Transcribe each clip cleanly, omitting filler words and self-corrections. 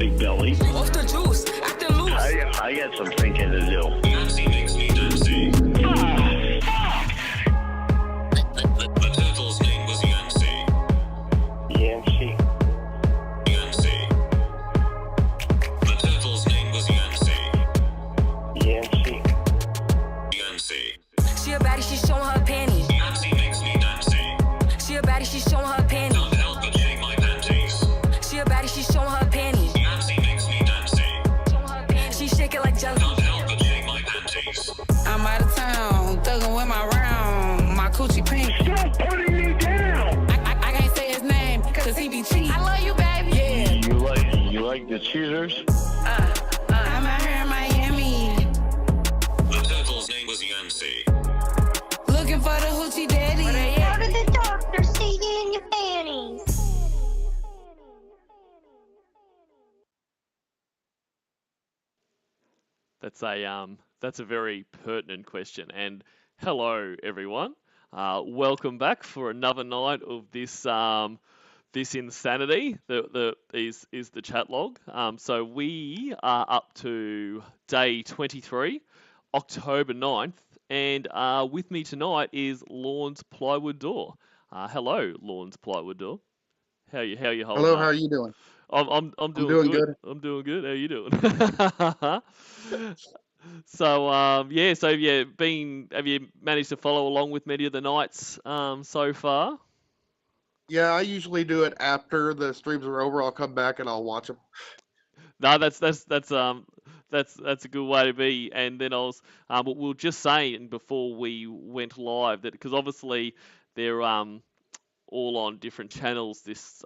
big belly. Off the juice, acting loose. I got some thinking to do. Nancy makes me dancing. The turtle's name was Yancy. Yancy. Yancy. The turtle's name was Yancy. Yancy. Yancy. She a baddie, she showing her panties. Nancy makes me dancing. She a baddie, she showing her panties. Can't help but shake my panties. She a baddie, she showing her panties. Nancy makes me dancing. She shake it like jelly. Can't help but shake my panties. I'm out of town, thuggin' with my round. My coochie pink. Stop putting me down! I can't say his name, cause he be cheap. I love you, baby. Yeah. You like the cheaters? I'm out here in Miami, The turtle's name was Yancy. looking for the hoochie daddy. How did the doctor see you in your panties? That's a very pertinent question. And hello, everyone. Welcome back for another night of this this insanity. Is the Chatlog. So we are up to day 23, October 9th, and with me tonight is Lorne's Plywood Door. Hello, Lorne's Plywood Door. How you holding Hello, up? how are you doing? I'm doing doing good. good. I'm doing good. How you doing? So have you managed to follow along with many of the nights so far? Yeah, I usually do it after the streams are over. I'll come back and I'll watch them. No, that's a good way to be. And then but we were just saying before we went live that because obviously they're all on different channels this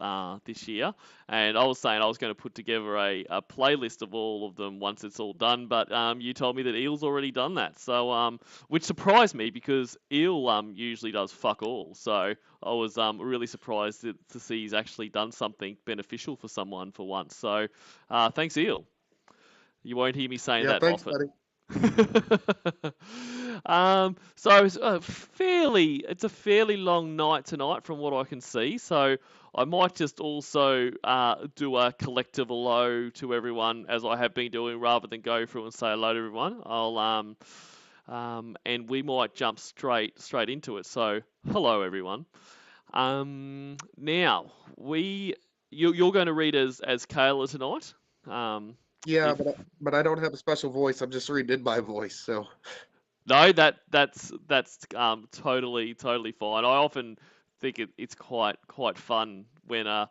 year, and I was saying I was going to put together a playlist of all of them once it's all done, but you told me that Eel's already done that, so which surprised me because Eel usually does fuck all, so I was really surprised to see he's actually done something beneficial for someone for once. So thanks, Eel. You won't hear me saying Yeah, that thanks, often. buddy. So it's a fairly long night tonight from what I can see. So I might just also do a collective hello to everyone as I have been doing, rather than go through and say hello to everyone. I'll and we might jump straight into it. So hello everyone. Now you're going to read as Kayla tonight. Yeah, but I don't have a special voice. I'm just reading in my voice. So No, that's totally fine. I often think it's quite fun when a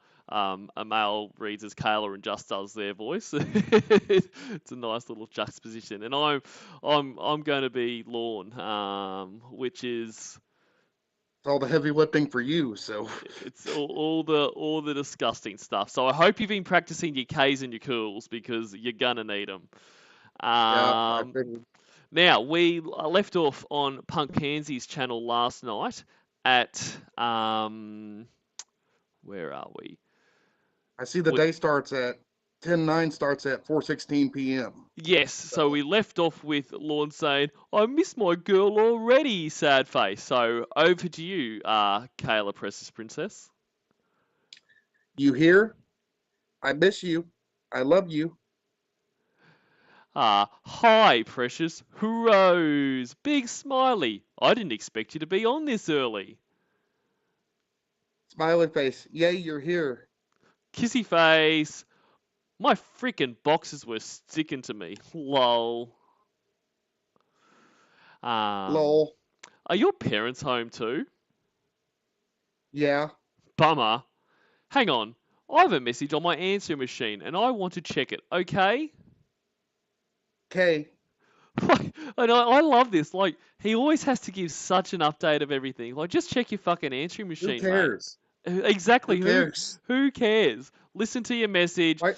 male reads as Kayla and just does their voice. It's a nice little juxtaposition. And I'm going to be Lorne, which is it's all the heavy lifting for you. So it's all the disgusting stuff. So I hope you've been practicing your K's and your cools because you're gonna need them. yeah, I figured. Now, we left off on Punk Pansy's channel last night at, where are we? I see the day starts at 10:09. Starts at 4:16 p.m. Yes, so we left off with Lorne saying, I miss my girl already, sad face. So over to you, Kayla Precious Princess. You hear? I miss you. I love you. Hi, Precious. Hoorahs. Big smiley. I didn't expect you to be on this early. Smiling face. Yay, you're here. Kissy face. My freaking boxes were sticking to me. Lol. Lol. Are your parents home too? Yeah. Bummer. Hang on. I have a message on my answering machine and I want to check it, okay? Okay. And I love this. Like, he always has to give such an update of everything. Like, just check your fucking answering machine, Who cares? mate. Exactly. Who cares? Who cares? Listen to your message. Right.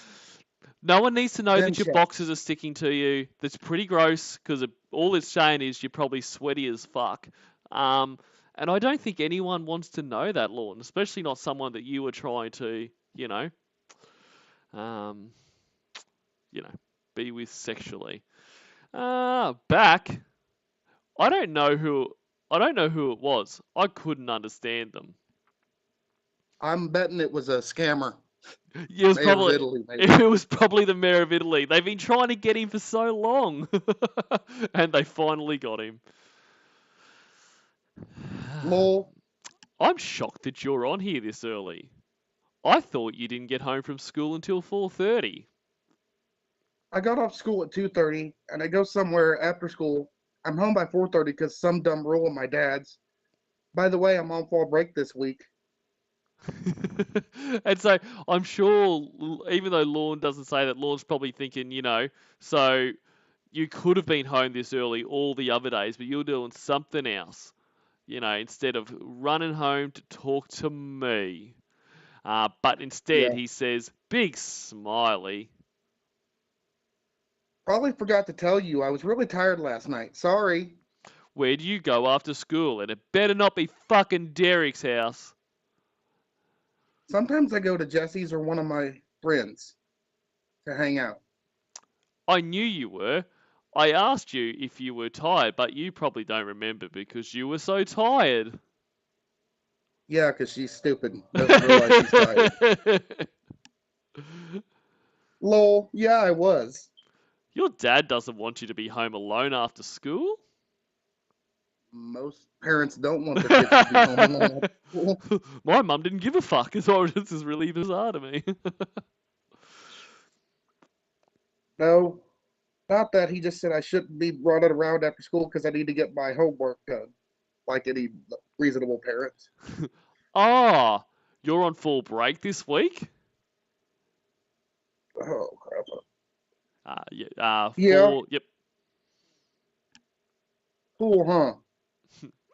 No one needs to know Then that your check. boxes are sticking to you. That's pretty gross because all it's saying is you're probably sweaty as fuck. And I don't think anyone wants to know that, Lorne, especially not someone that you were trying to, be with sexually. Back. I don't know who it was. I couldn't understand them. I'm betting it was a scammer. It was Mayor of probably Italy, maybe. it was probably the mayor of Italy. They've been trying to get him for so long, and they finally got him. Lol. I'm shocked that you're on here this early. I thought you didn't get home from school until 4:30. I got off school at 2:30, and I go somewhere after school. I'm home by 4:30 because some dumb rule of my dad's. By the way, I'm on fall break this week. And so I'm sure, even though Lorne doesn't say that, Lorne's probably thinking, so you could have been home this early all the other days, but you're doing something else, instead of running home to talk to me. But instead, Yeah. he says, big smiley. Probably forgot to tell you, I was really tired last night. Sorry. Where do you go after school? And it better not be fucking Derek's house. Sometimes I go to Jesse's or one of my friends to hang out. I knew you were. I asked you if you were tired, but you probably don't remember because you were so tired. Yeah, because she's stupid. Doesn't realize she's tired. Lol. Yeah, I was. Your dad doesn't want you to be home alone after school? Most parents don't want their kids to be home alone after school. My mum didn't give a fuck. This is really bizarre to me. No, not that. He just said I shouldn't be running around after school because I need to get my homework done, like any reasonable parent. Ah, you're on full break this week? Oh, crap. Yeah. Yep. Cool, huh?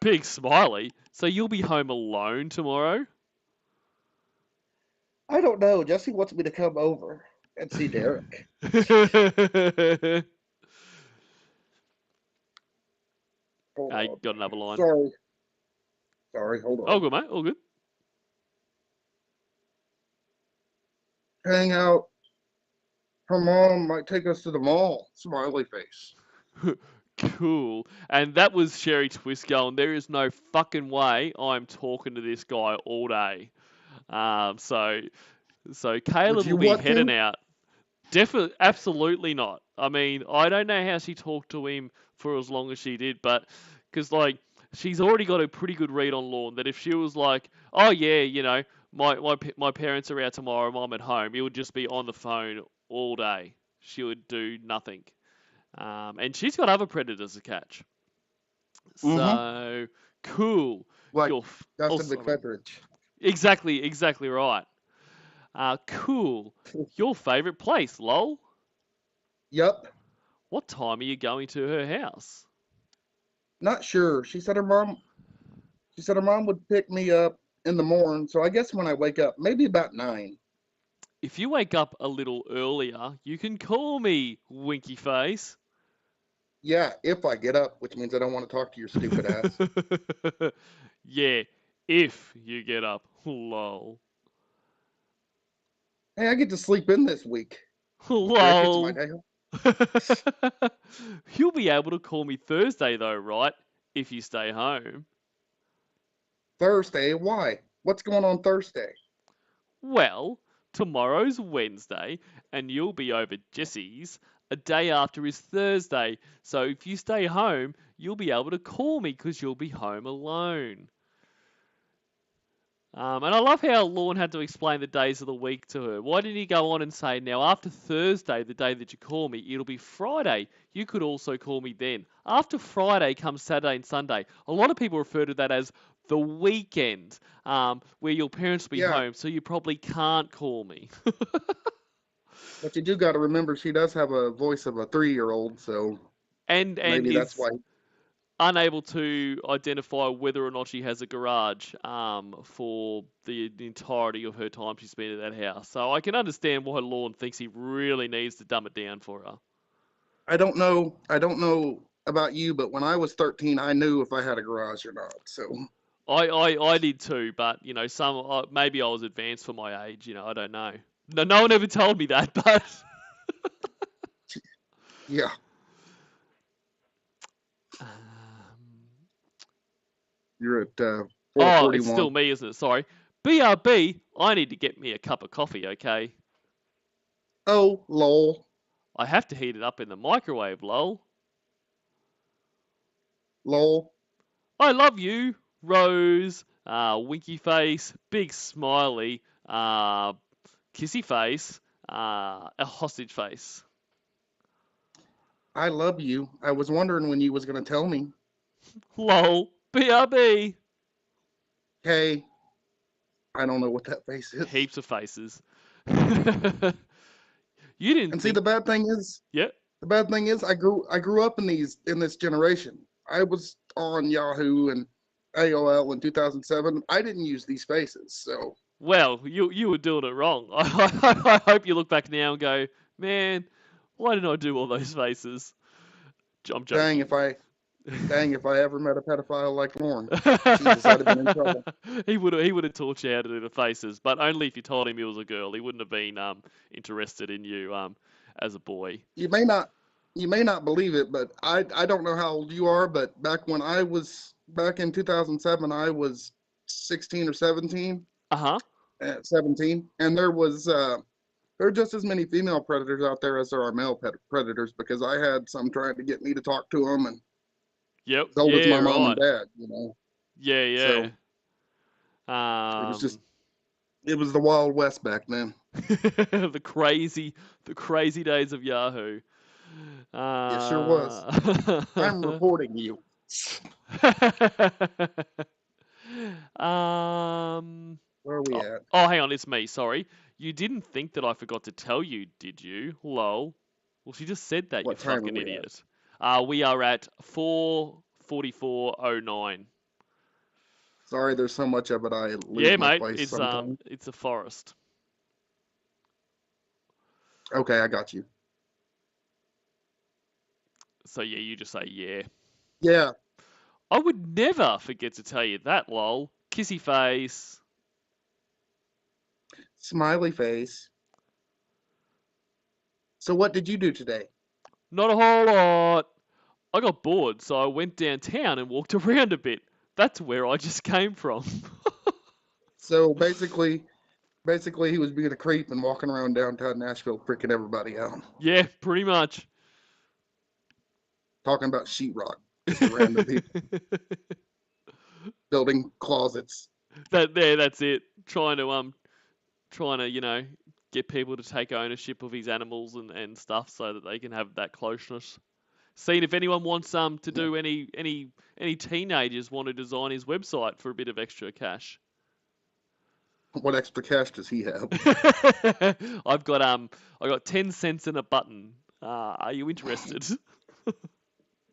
Big smiley. So you'll be home alone tomorrow? I don't know. Jesse wants me to come over and see Derek. Hold I on. got another line. Sorry, hold on. All good, mate. All good. Hang out. Her mom might take us to the mall. Smiley face. Cool. And that was Sherry Twist going, there is no fucking way I'm talking to this guy all day. So Caleb you will be want to? heading out. Definitely, absolutely not. I mean, I don't know how she talked to him for as long as she did, but because she's already got a pretty good read on Lorne. That if she was like, oh yeah, my parents are out tomorrow, I'm at home, it would just be on the phone all day. She would do nothing. And she's got other predators to catch. So cool. Like Your Dustin McFeatherich. Exactly right. Cool. Your favourite place, lol? Yep. What time are you going to her house? Not sure. She said her mom would pick me up in the morning, so I guess when I wake up, maybe about 9. If you wake up a little earlier, you can call me, winky face. Yeah, if I get up, which means I don't want to talk to your stupid ass. Yeah, if you get up, lol. Hey, I get to sleep in this week. Lol. It's my day. You'll be able to call me Thursday though, right? If you stay home. Thursday? Why? What's going on Thursday? Well, tomorrow's Wednesday, and you'll be over Jesse's. A day after is Thursday, so if you stay home, you'll be able to call me because you'll be home alone. And I love how Lorne had to explain the days of the week to her. Why didn't he go on and say, now after Thursday, the day that you call me, it'll be Friday. You could also call me then. After Friday comes Saturday and Sunday. A lot of people refer to that as the weekend, where your parents will be home, so you probably can't call me. But you do got to remember she does have a voice of a 3-year-old, so and maybe that's why. Unable to identify whether or not she has a garage for the entirety of her time she's been at that house. So I can understand why Lorne thinks he really needs to dumb it down for her. I don't know about you, but when I was 13, I knew if I had a garage or not. So I did too, but maybe I was advanced for my age. I don't know. No one ever told me that, but yeah. You're at 441. It's still me, isn't it? Sorry. BRB, I need to get me a cup of coffee, okay? Oh, lol. I have to heat it up in the microwave, lol. Lol. I love you, Rose, winky face, big smiley, kissy face, a hostage face. I love you. I was wondering when you was going to tell me. Lol, BRB. Hey, I don't know what that face is. Heaps of faces. You didn't And see, think... the bad thing is, Yeah. I grew up in this generation. I was on Yahoo and AOL in 2007. I didn't use these faces, so Well, you were doing it wrong. I hope you look back now and go, man, why didn't I do all those faces? I'm joking. dang if I ever met a pedophile like Lorne. Jesus, I'd have been in trouble. He would have taught you how to do the faces, but only if you told him he was a girl. He wouldn't have been interested in you as a boy. You may not believe it, but I don't know how old you are, but back in 2007, I was 16 or 17. Uh-huh. 17, and there are just as many female predators out there as there are male predators, because I had some trying to get me to talk to them, and Yep. so was my mom right. and dad, you know. Yeah, yeah. It was the Wild West back then. the crazy days of Yahoo. It sure was. I'm reporting you. Where are we at? Oh, hang on, it's me. Sorry, you didn't think that I forgot to tell you, did you? Lol. Well, she just said that. What You time fucking are we idiot. We are at 4:44:09. Sorry, there's so much of it. I leave Yeah, my mate. place sometimes. It's a forest. Okay, I got you. So yeah, you just say yeah. Yeah. I would never forget to tell you that, lol. Kissy face. Smiley face. So what did you do today? Not a whole lot. I got bored, so I went downtown and walked around a bit. That's where I just came from. So basically he was being a creep and walking around downtown Nashville freaking everybody out. Yeah, pretty much. Talking about sheetrock. Just random people. Building closets. That's it. Trying to get people to take ownership of his animals and stuff so that they can have that closeness. Seeing if anyone wants to do any teenagers want to design his website for a bit of extra cash. What extra cash does he have? I got 10 cents in a button. Are you interested?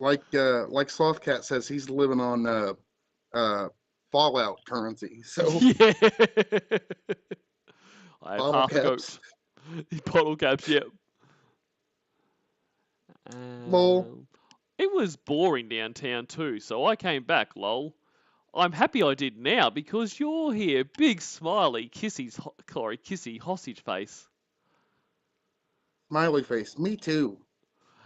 Like Softcat says, he's living on Fallout currency. So Yeah. I have bottle half caps. Bottle caps, yep. Lol. It was boring downtown too, so I came back, lol. I'm happy I did now because you're here, big smiley, kissy hostage face. Smiley face. Me too.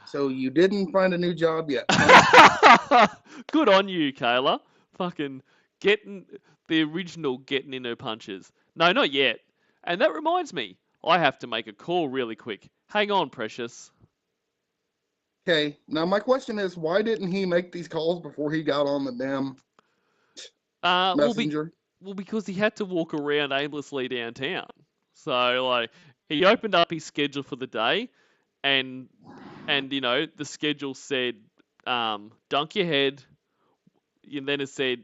So you didn't find a new job yet? Huh? Good on you, Kayla. Fucking getting the original getting in her punches. No, not yet. And that reminds me, I have to make a call really quick. Hang on, precious. Okay. Now my question is, why didn't he make these calls before he got on the damn messenger? Well, because he had to walk around aimlessly downtown. So, he opened up his schedule for the day, and the schedule said, dunk your head, and then it said,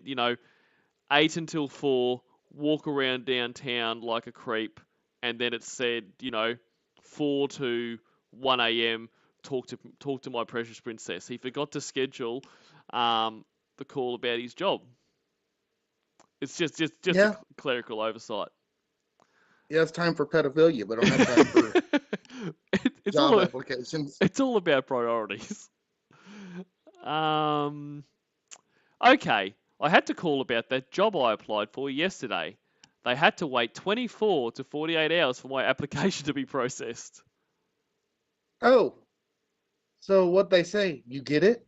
8 until 4, walk around downtown like a creep, and then it said, 4 to 1 a.m., talk to my precious princess. He forgot to schedule the call about his job. It's just Yeah. a clerical oversight. Yeah, it's time for pedophilia, but I don't have time for It's job applications. It's all about priorities. Okay, I had to call about that job I applied for yesterday. They had to wait 24 to 48 hours for my application to be processed. Oh, so what they say, you get it?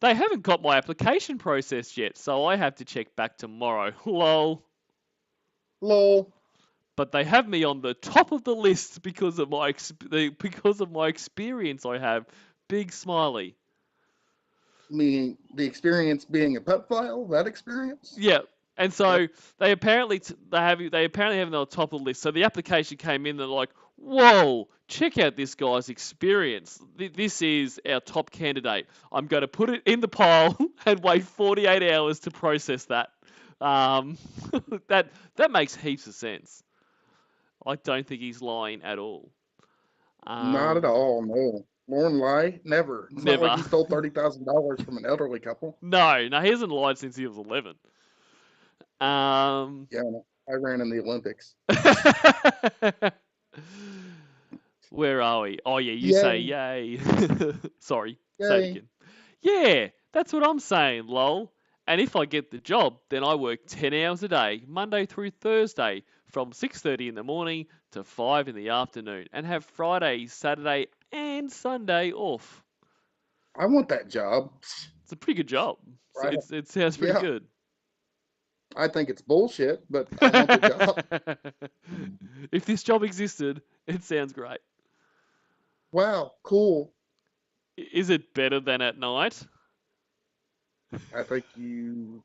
They haven't got my application processed yet, so I have to check back tomorrow. Lol. Lol. But they have me on the top of the list because of my experience I have. Big smiley. Meaning the experience being a pet file, that experience? Yeah. And so they apparently have me on the top of the list. So the application came in. They're like, "Whoa! Check out this guy's experience. This is our top candidate. I'm going to put it in the pile and wait 48 hours to process that." That makes heaps of sense. I don't think he's lying at all. Not at all, no. Lorne lie? Never. It's not like he Never. stole $30,000 from an elderly couple. No, he hasn't lied since he was 11. Yeah, I ran in the Olympics. Where are we? Oh yeah, you say yay. Sorry, say it Yay. again. Yeah, that's what I'm saying, lol. And if I get the job, then I work 10 hours a day, Monday through Thursday, from 6:30 in the morning to 5 in the afternoon, and have Friday, Saturday, and Sunday off. I want that job. It's a pretty good job. So Right. it sounds pretty Yeah. good. I think it's bullshit, but I want the job. If this job existed, it sounds great. Wow, cool. Is it better than at night? I think you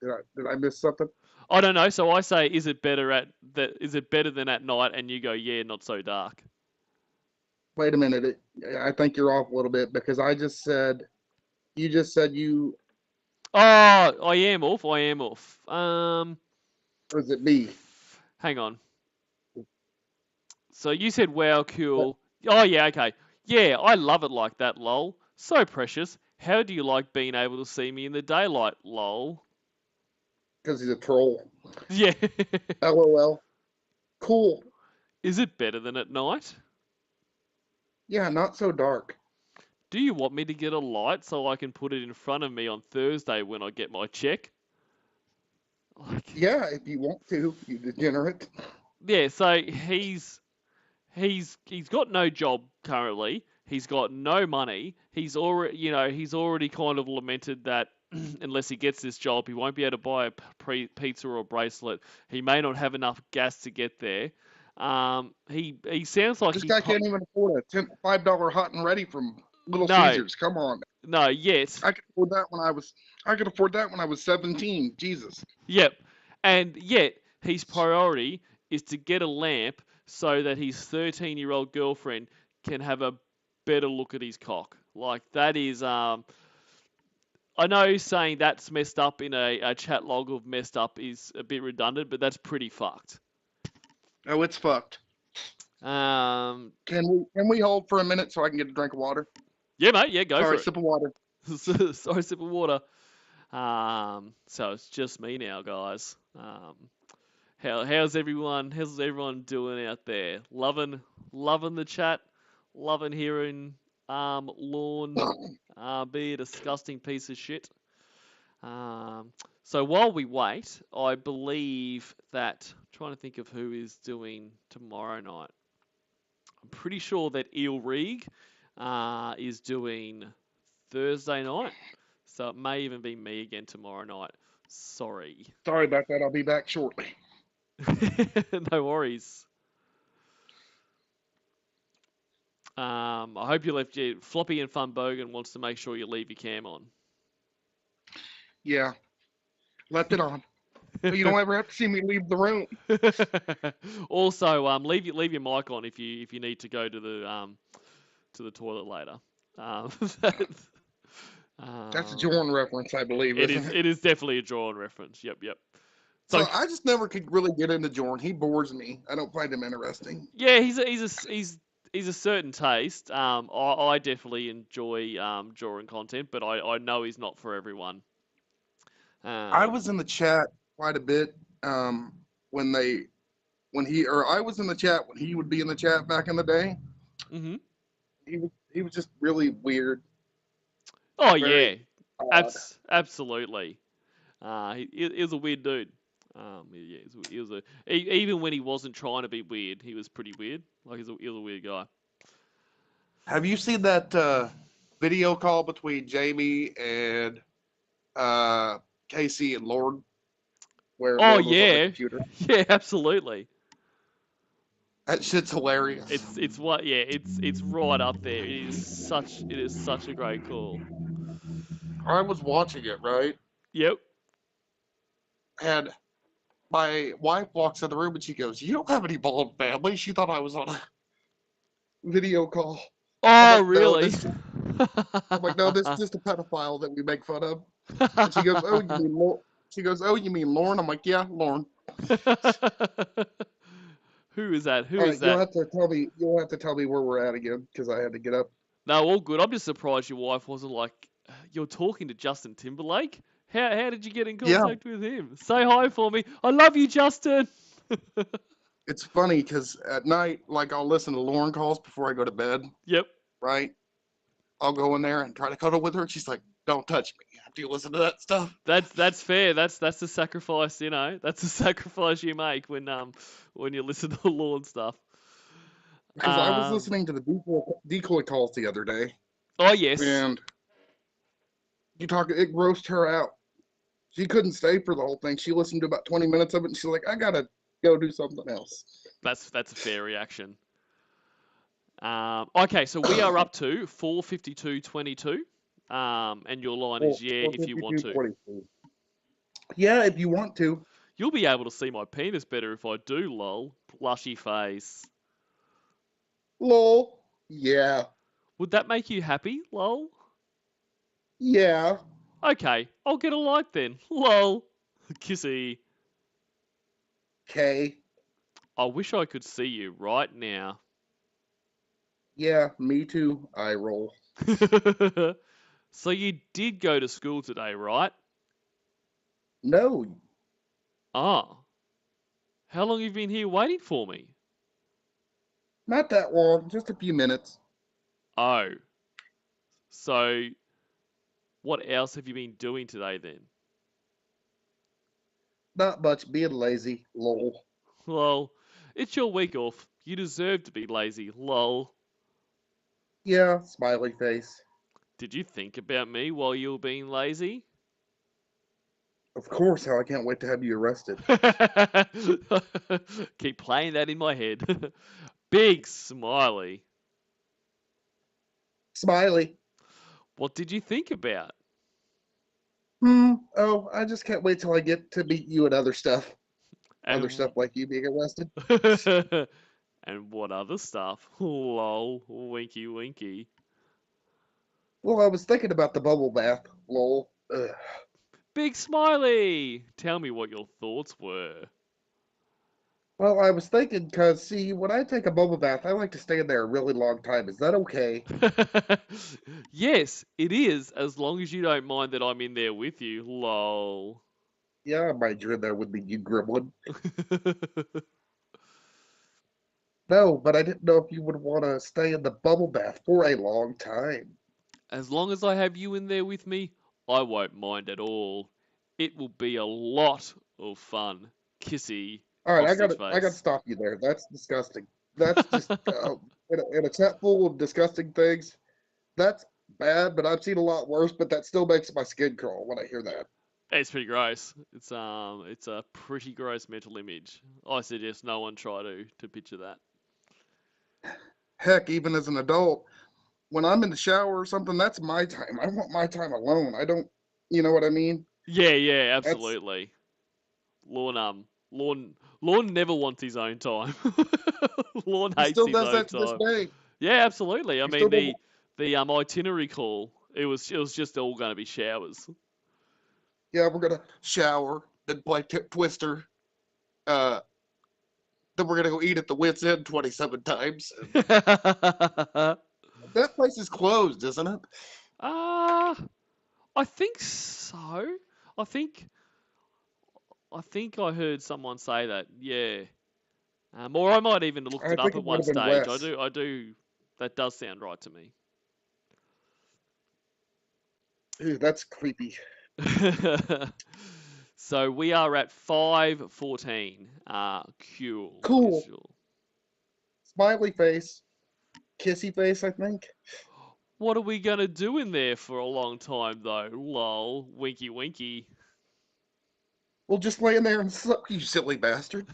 did I miss something? I don't know. So I say, is it better than at night? And you go, yeah, not so dark. Wait a minute. I think you're off a little bit because you just said you, Oh, I am off. or is it B? Hang on. So you said, wow, cool. Oh, yeah, okay. Yeah, I love it like that, lol. So precious. How do you like being able to see me in the daylight, lol? Because he's a troll. Yeah. LOL. Cool. Is it better than at night? Yeah, not so dark. Do you want me to get a light so I can put it in front of me on Thursday when I get my check? Yeah, if you want to, you degenerate. Yeah, so he's got no job currently. He's got no money. He's already kind of lamented that unless he gets this job, he won't be able to buy a pizza or a bracelet. He may not have enough gas to get there. He sounds like This guy can't even afford a $5 hot and ready from Little No. Caesars. Come on. No, yet. I could afford that when I was 17. Jesus. Yep. And yet his priority is to get a lamp so that his 13-year-old girlfriend can have a better look at his cock. Like that is I know saying that's messed up in a chat log of messed up is a bit redundant, but that's pretty fucked. Oh, it's fucked. Um Can we hold for a minute so I can get a drink of water? Yeah, mate, yeah, go Sorry, for it. sip of water. Sorry, sip of water. So it's just me now, guys. How's everyone doing out there? Loving the chat, loving hearing Lorne be a disgusting piece of shit. So while we wait, I believe that I'm trying to think of who is doing tomorrow night. I'm pretty sure that Eel Reeg is doing Thursday night. So it may even be me again tomorrow night. Sorry. Sorry about that. I'll be back shortly. No worries. I hope you left your Floppy and Fun Bogan wants to make sure you leave your cam on. Yeah. Left it on. But you don't ever have to see me leave the room. Also, leave your mic on if you need to go to the toilet later. That's a Jordan reference, I believe. It is definitely a Jordan reference. Yep. So I just never could really get into Jordan. He bores me. I don't find him interesting. Yeah, he's a certain taste. I definitely enjoy Jordan content, but I know he's not for everyone. I was in the chat quite a bit I was in the chat when he would be in the chat back in the day. Mm-hmm. He was just really weird. Oh Very yeah, absolutely. He was a weird dude. He was even when he wasn't trying to be weird, he was pretty weird. Like he was a weird guy. Have you seen that video call between Jamie and Casey and Lorne? where Oh Lorne was on the yeah, computer. yeah, absolutely. That shit's hilarious. It's what yeah, it's right up there. It is such a great call. I was watching it, right? Yep. And my wife walks in the room and she goes, "You don't have any bald family." She thought I was on a video call. I'm Oh like, "No, really? I'm like, "No, this is just a pedophile that we make fun of." And she goes, "Oh, you mean Lorne?" She goes, "Oh, you mean Lorne?" I'm like, "Yeah, Lorne." Who is that? Who All is right, you'll that? have to tell me. You'll have to tell me where we're at again because I had to get up. No, all good. I'm just surprised your wife wasn't like, you're talking to Justin Timberlake? How did you get in Yeah, contact with him? Say hi for me. I love you, Justin. it's funny because at night, like I'll listen to Lorne calls before I go to bed. Yep. Right? I'll go in there and try to cuddle with her, and she's like, "Don't touch me after you listen to that stuff." That's fair. That's the sacrifice, you know. That's the sacrifice you make when you listen to the Lorne stuff. Because I was listening to the decoy calls the other day, Oh yes. and it grossed her out. She couldn't stay for the whole thing. She listened to about 20 minutes of it, and she's like, "I gotta go do something else." That's a fair reaction. Okay, so we are up to 452.22. And your line is yeah if you want to. 4:52:22. Yeah, if you want to. You'll be able to see my penis better if I do, lol. Blushy face. Lol. Yeah. Would that make you happy, lol? Yeah. Okay, I'll get a like then, lol. Kissy. Okay. I wish I could see you right now. Yeah, me too. I roll. So you did go to school today, right? No, Ah. How long have you been here waiting for me? not that long. Just a few minutes. Oh. So what else have you been doing today then? Not much. Being lazy. Lol. Lol. It's your week off. You deserve to be lazy, lol. Yeah, smiley face. Did you think about me while you were being lazy? Of course, how I can't wait to have you arrested. Keep playing that in my head. Big smiley. Smiley. What did you think about? Oh, I just can't wait till I get to meet you and other stuff. Other And stuff like you being arrested. and what other stuff? Lol, winky winky. Well, I was thinking about the bubble bath. Lol. Ugh. Big smiley. Tell me what your thoughts were. Well, I was thinking because, see, when I take a bubble bath, I like to stay in there a really long time. Is that okay? Yes, it is, as long as you don't mind that I'm in there with you. Lol. Yeah, I might you're in there with me, you gremlin. No, but I didn't know if you would want to stay in the bubble bath for a long time. As long as I have you in there with me, I won't mind at all. It will be a lot of fun. Kissy. All right, Hostage I gotta face. stop you there. That's disgusting. That's just in a chat full of disgusting things. That's bad, but I've seen a lot worse. But that still makes my skin crawl when I hear that. It's pretty gross. It's a pretty gross mental image. I suggest no one try to picture that. Heck, even as an adult, when I'm in the shower or something, that's my time. I want my time alone. I don't, you know what I mean? Yeah, That's absolutely. Lorne never wants his own time. Lorne he hates still his does own that to this time. day. Yeah, absolutely. I He still mean does. the itinerary call. It was just all going to be showers. Yeah, we're gonna shower, then play Twister. Uh, then we're gonna go eat at the Wits End 27 times. That place is closed, isn't it? I think so. I think I heard someone say that. Yeah. Or I might even have looked I it up think at it might one have been stage. Wes. I do. That does sound right to me. Ooh, that's creepy. So we are at 5:14. Cool. Cool. Cool. Smiley face. Kissy face, I think. What are we gonna do in there for a long time though? Lol. Winky winky. We'll just lay in there and suck, you silly bastard.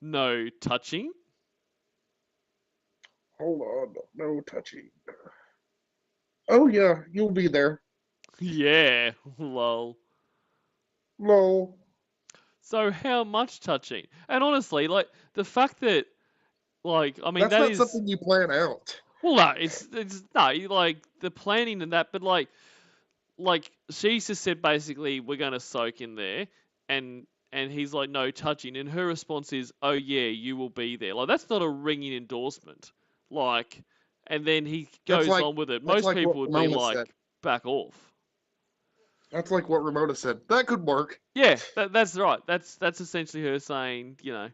No touching. Hold on, no touching. Oh yeah, you'll be there. Yeah, lol. Lol. So how much touching? And honestly, like the fact that, like, I mean, That's that not is something you plan out. well, no, it's no, like the planning and that, but like she's just said basically we're gonna soak in there, and he's like no touching, and her response is oh yeah you will be there. Like that's not a ringing endorsement. Like, and then he That's goes like on with it. that's Most like people what would be Ramona like said. back off. That's like what Ramona said. That could work. Yeah, that's right. That's essentially her saying, you know,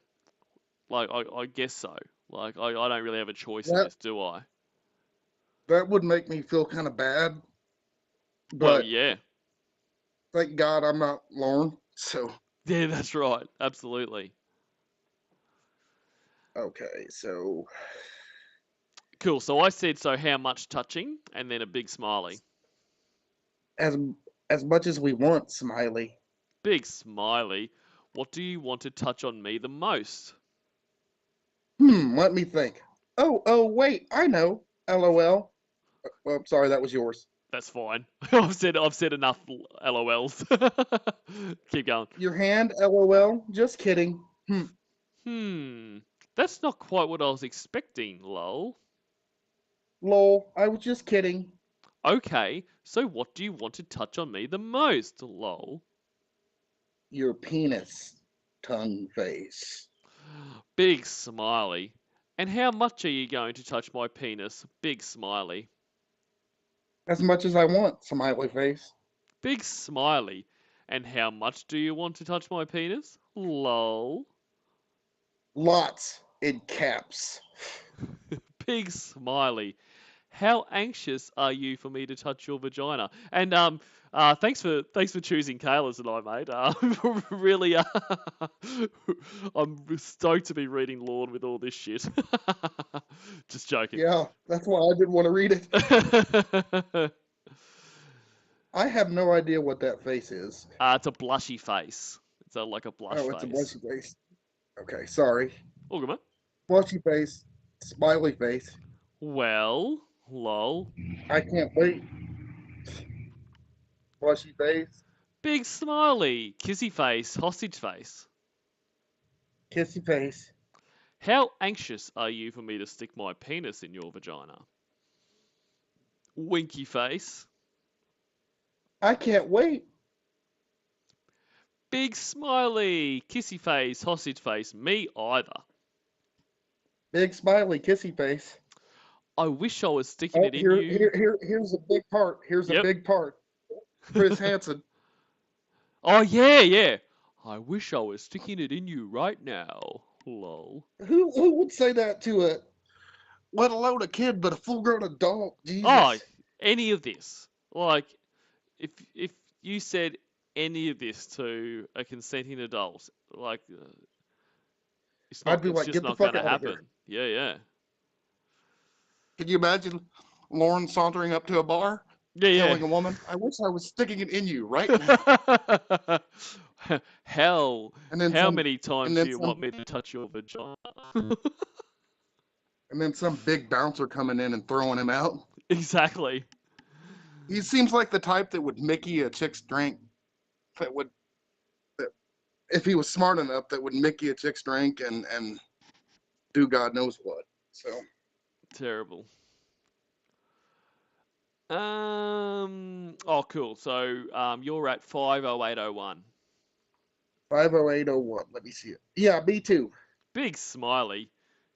like I guess so. Like I don't really have a choice in That this, do I? that would make me feel kind of bad. Well, But yeah. thank God I'm not Lorne. So Yeah, that's right. Absolutely. okay, so Cool. So I said, so how much touching? And then a big smiley. as as much as we want, Smiley. Big smiley. What do you want to touch on me the most? Let me think. Oh, wait, I know. LOL. Well, I'm sorry, that was yours. That's fine. I've said enough LOLs. Keep going. Your hand, LOL. Just kidding. That's not quite what I was expecting, lol. Lol, I was just kidding. Okay, so what do you want to touch on me the most, lol? Your penis, tongue face. Big smiley. And how much are you going to touch my penis? Big smiley. As much as I want, smiley face. Big smiley. And how much do you want to touch my penis? Lol. Lots in caps. Big smiley. How anxious are you for me to touch your vagina? And thanks for choosing Kayla tonight, mate. Really, I'm stoked to be reading Lorne with all this shit. Just joking. Yeah, that's why I didn't want to read it. I have no idea what that face is. It's a blushy face. It's like a blush Oh, face. it's a blushy face. Okay, sorry. All good, mate. Blushy face, smiley face. Well, lol. I can't wait. Blushy face, Big smiley. Kissy face. Hostage face. kissy face. How anxious are you for me to stick my penis in your vagina? Winky face. I can't wait. Big smiley. Kissy face. Hostage face. Me either. Big smiley, kissy face. I wish I was sticking Oh, it in you. here's a big part. Here's Yep. a big part. Chris Hansen. Oh, yeah. I wish I was sticking it in you right now. Lol. Who would say that to a, let alone a kid, but a full-grown adult? Jesus. Oh, any of this. Like, if you said any of this to a consenting adult, like, it's not, I'd be it's like, just get the not fuck going to out of here. happen. Yeah. Can you imagine Lorne sauntering up to a bar, Yeah. telling a woman, "I wish I was sticking it in you right now." Hell, And then how some- many times and do then you some- want me to touch your vagina? And then some big bouncer coming in and throwing him out. Exactly. He seems like the type that would Mickey a chick's drink. That if he was smart enough, that would Mickey a chick's drink and do God knows what. So Terrible. Oh, cool. So, you're at 50801. 50801. Let me see it. Yeah, me too. Big smiley.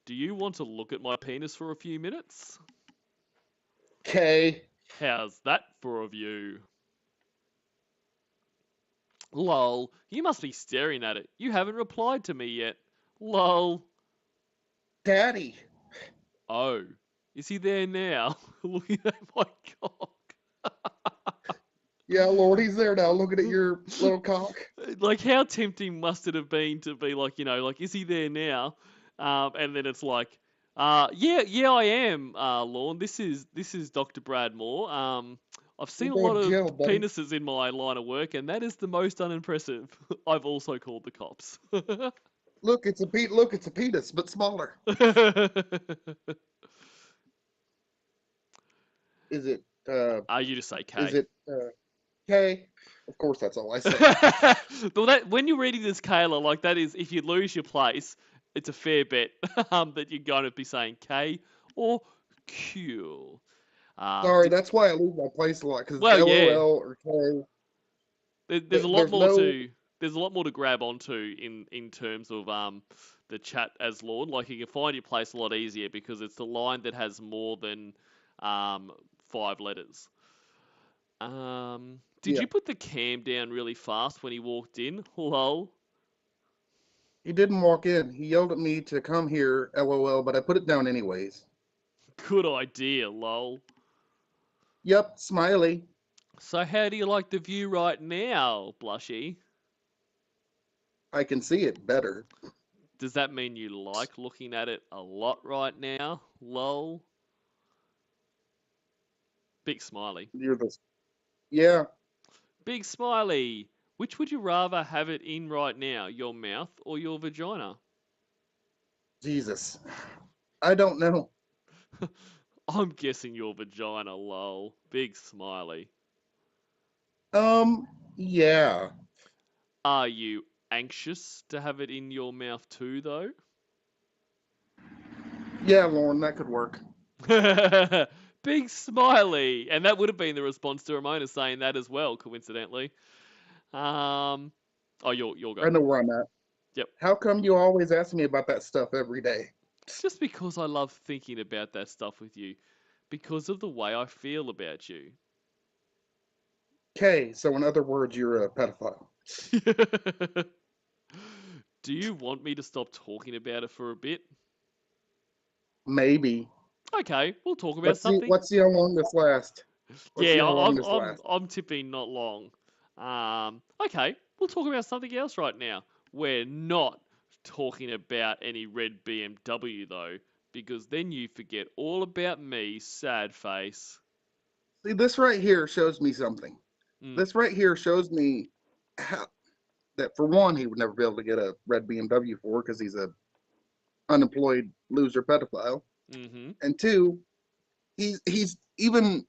Do you want to look at my penis for a few minutes? Okay. How's that for a view? Lol. You must be staring at it. You haven't replied to me yet. Lol. Daddy. Oh. Is he there now? Looking at my cock. Yeah, Lord, he's there now looking at your little cock. Like, how tempting must it have been to be like, like, is he there now? And then it's like, Yeah, I am, Lorne. This is Dr. Brad Moore. I've seen a You're lot going to of jail, buddy. penises in my line of work, and that is the most unimpressive. I've also called the cops. Look, it's a penis, but smaller. Is it? You just say Is K. it? K? Of course, that's all I say. But that when you're reading this, Kayla, like that is, if you lose your place, it's a fair bet that you're going to be saying K or Q. Sorry, that's why I lose my place a lot because Well, it's yeah. LOL or K. There's a lot There's more no. to grab onto in terms of the chat as Lord. Like you can find your place a lot easier because it's the line that has more than 5 letters. Did Yeah. you put the cam down really fast when he walked in? Lol. He didn't walk in. He yelled at me to come here, LOL, but I put it down anyways. Good idea, lol. Yep, smiley. So how do you like the view right now, Blushy? I can see it better. Does that mean you like looking at it a lot right now? Lol. Big smiley. You're the. Yeah. Big smiley. Which would you rather have it in right now, your mouth or your vagina? Jesus. I don't know. I'm guessing your vagina, lol. Big smiley. Yeah. Are you anxious to have it in your mouth too, though? Yeah, Lorne, that could work. Big smiley. And that would have been the response to Ramona saying that as well, coincidentally. Oh, you'll go. I know where I'm at. Yep. How come you always ask me about that stuff every day? Just because I love thinking about that stuff with you. Because of the way I feel about you. Okay, so in other words, you're a pedophile. Do you want me to stop talking about it for a bit? Maybe. Okay, we'll talk about something. Let's see how long this lasts. Yeah, I'm tipping not long. Okay, we'll talk about something else right now. We're not talking about any red BMW though, because then you forget all about me, sad face. See, this right here shows me something. Mm. This right here shows me how, that for one, he would never be able to get a red BMW for because he's a unemployed loser pedophile. Mm-hmm. And two, he's even.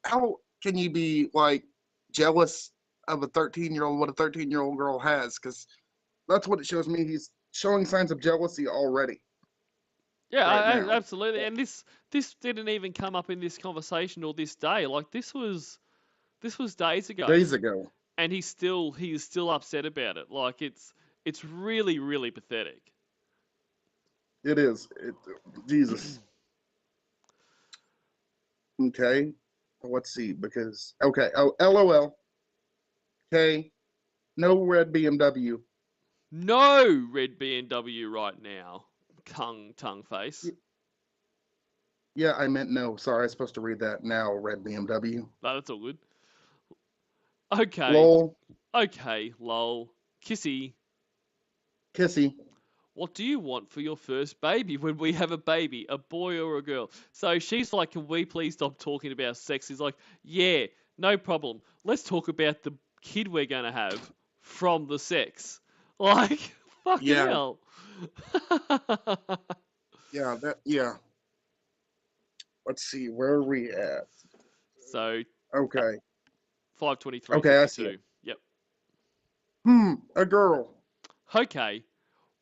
How can you be like jealous of a 13-year-old? What a 13-year-old girl has? Because that's what it shows me. He's showing signs of jealousy already. Yeah, right now. absolutely. And this didn't even come up in this conversation or this day. Like this was days ago. Days ago. And he's still upset about it. Like it's really, really pathetic. It is. Jesus. Okay. Let's see. Because okay. Oh, LOL. Okay. No red BMW. No red BMW right now. Tongue face. Yeah, I meant no. Sorry, I was supposed to read that now. Red BMW. No, that's all good. Okay. Lol. Okay, lol. Kissy. Kissy. What do you want for your first baby when we have a baby, a boy or a girl? So she's like, can we please stop talking about sex? He's like, yeah, no problem. Let's talk about the kid we're going to have from the sex. Like, fucking hell. Yeah. Let's see, where are we at? So, Okay. 5:23. Okay, I see it. Yep. A girl. Okay.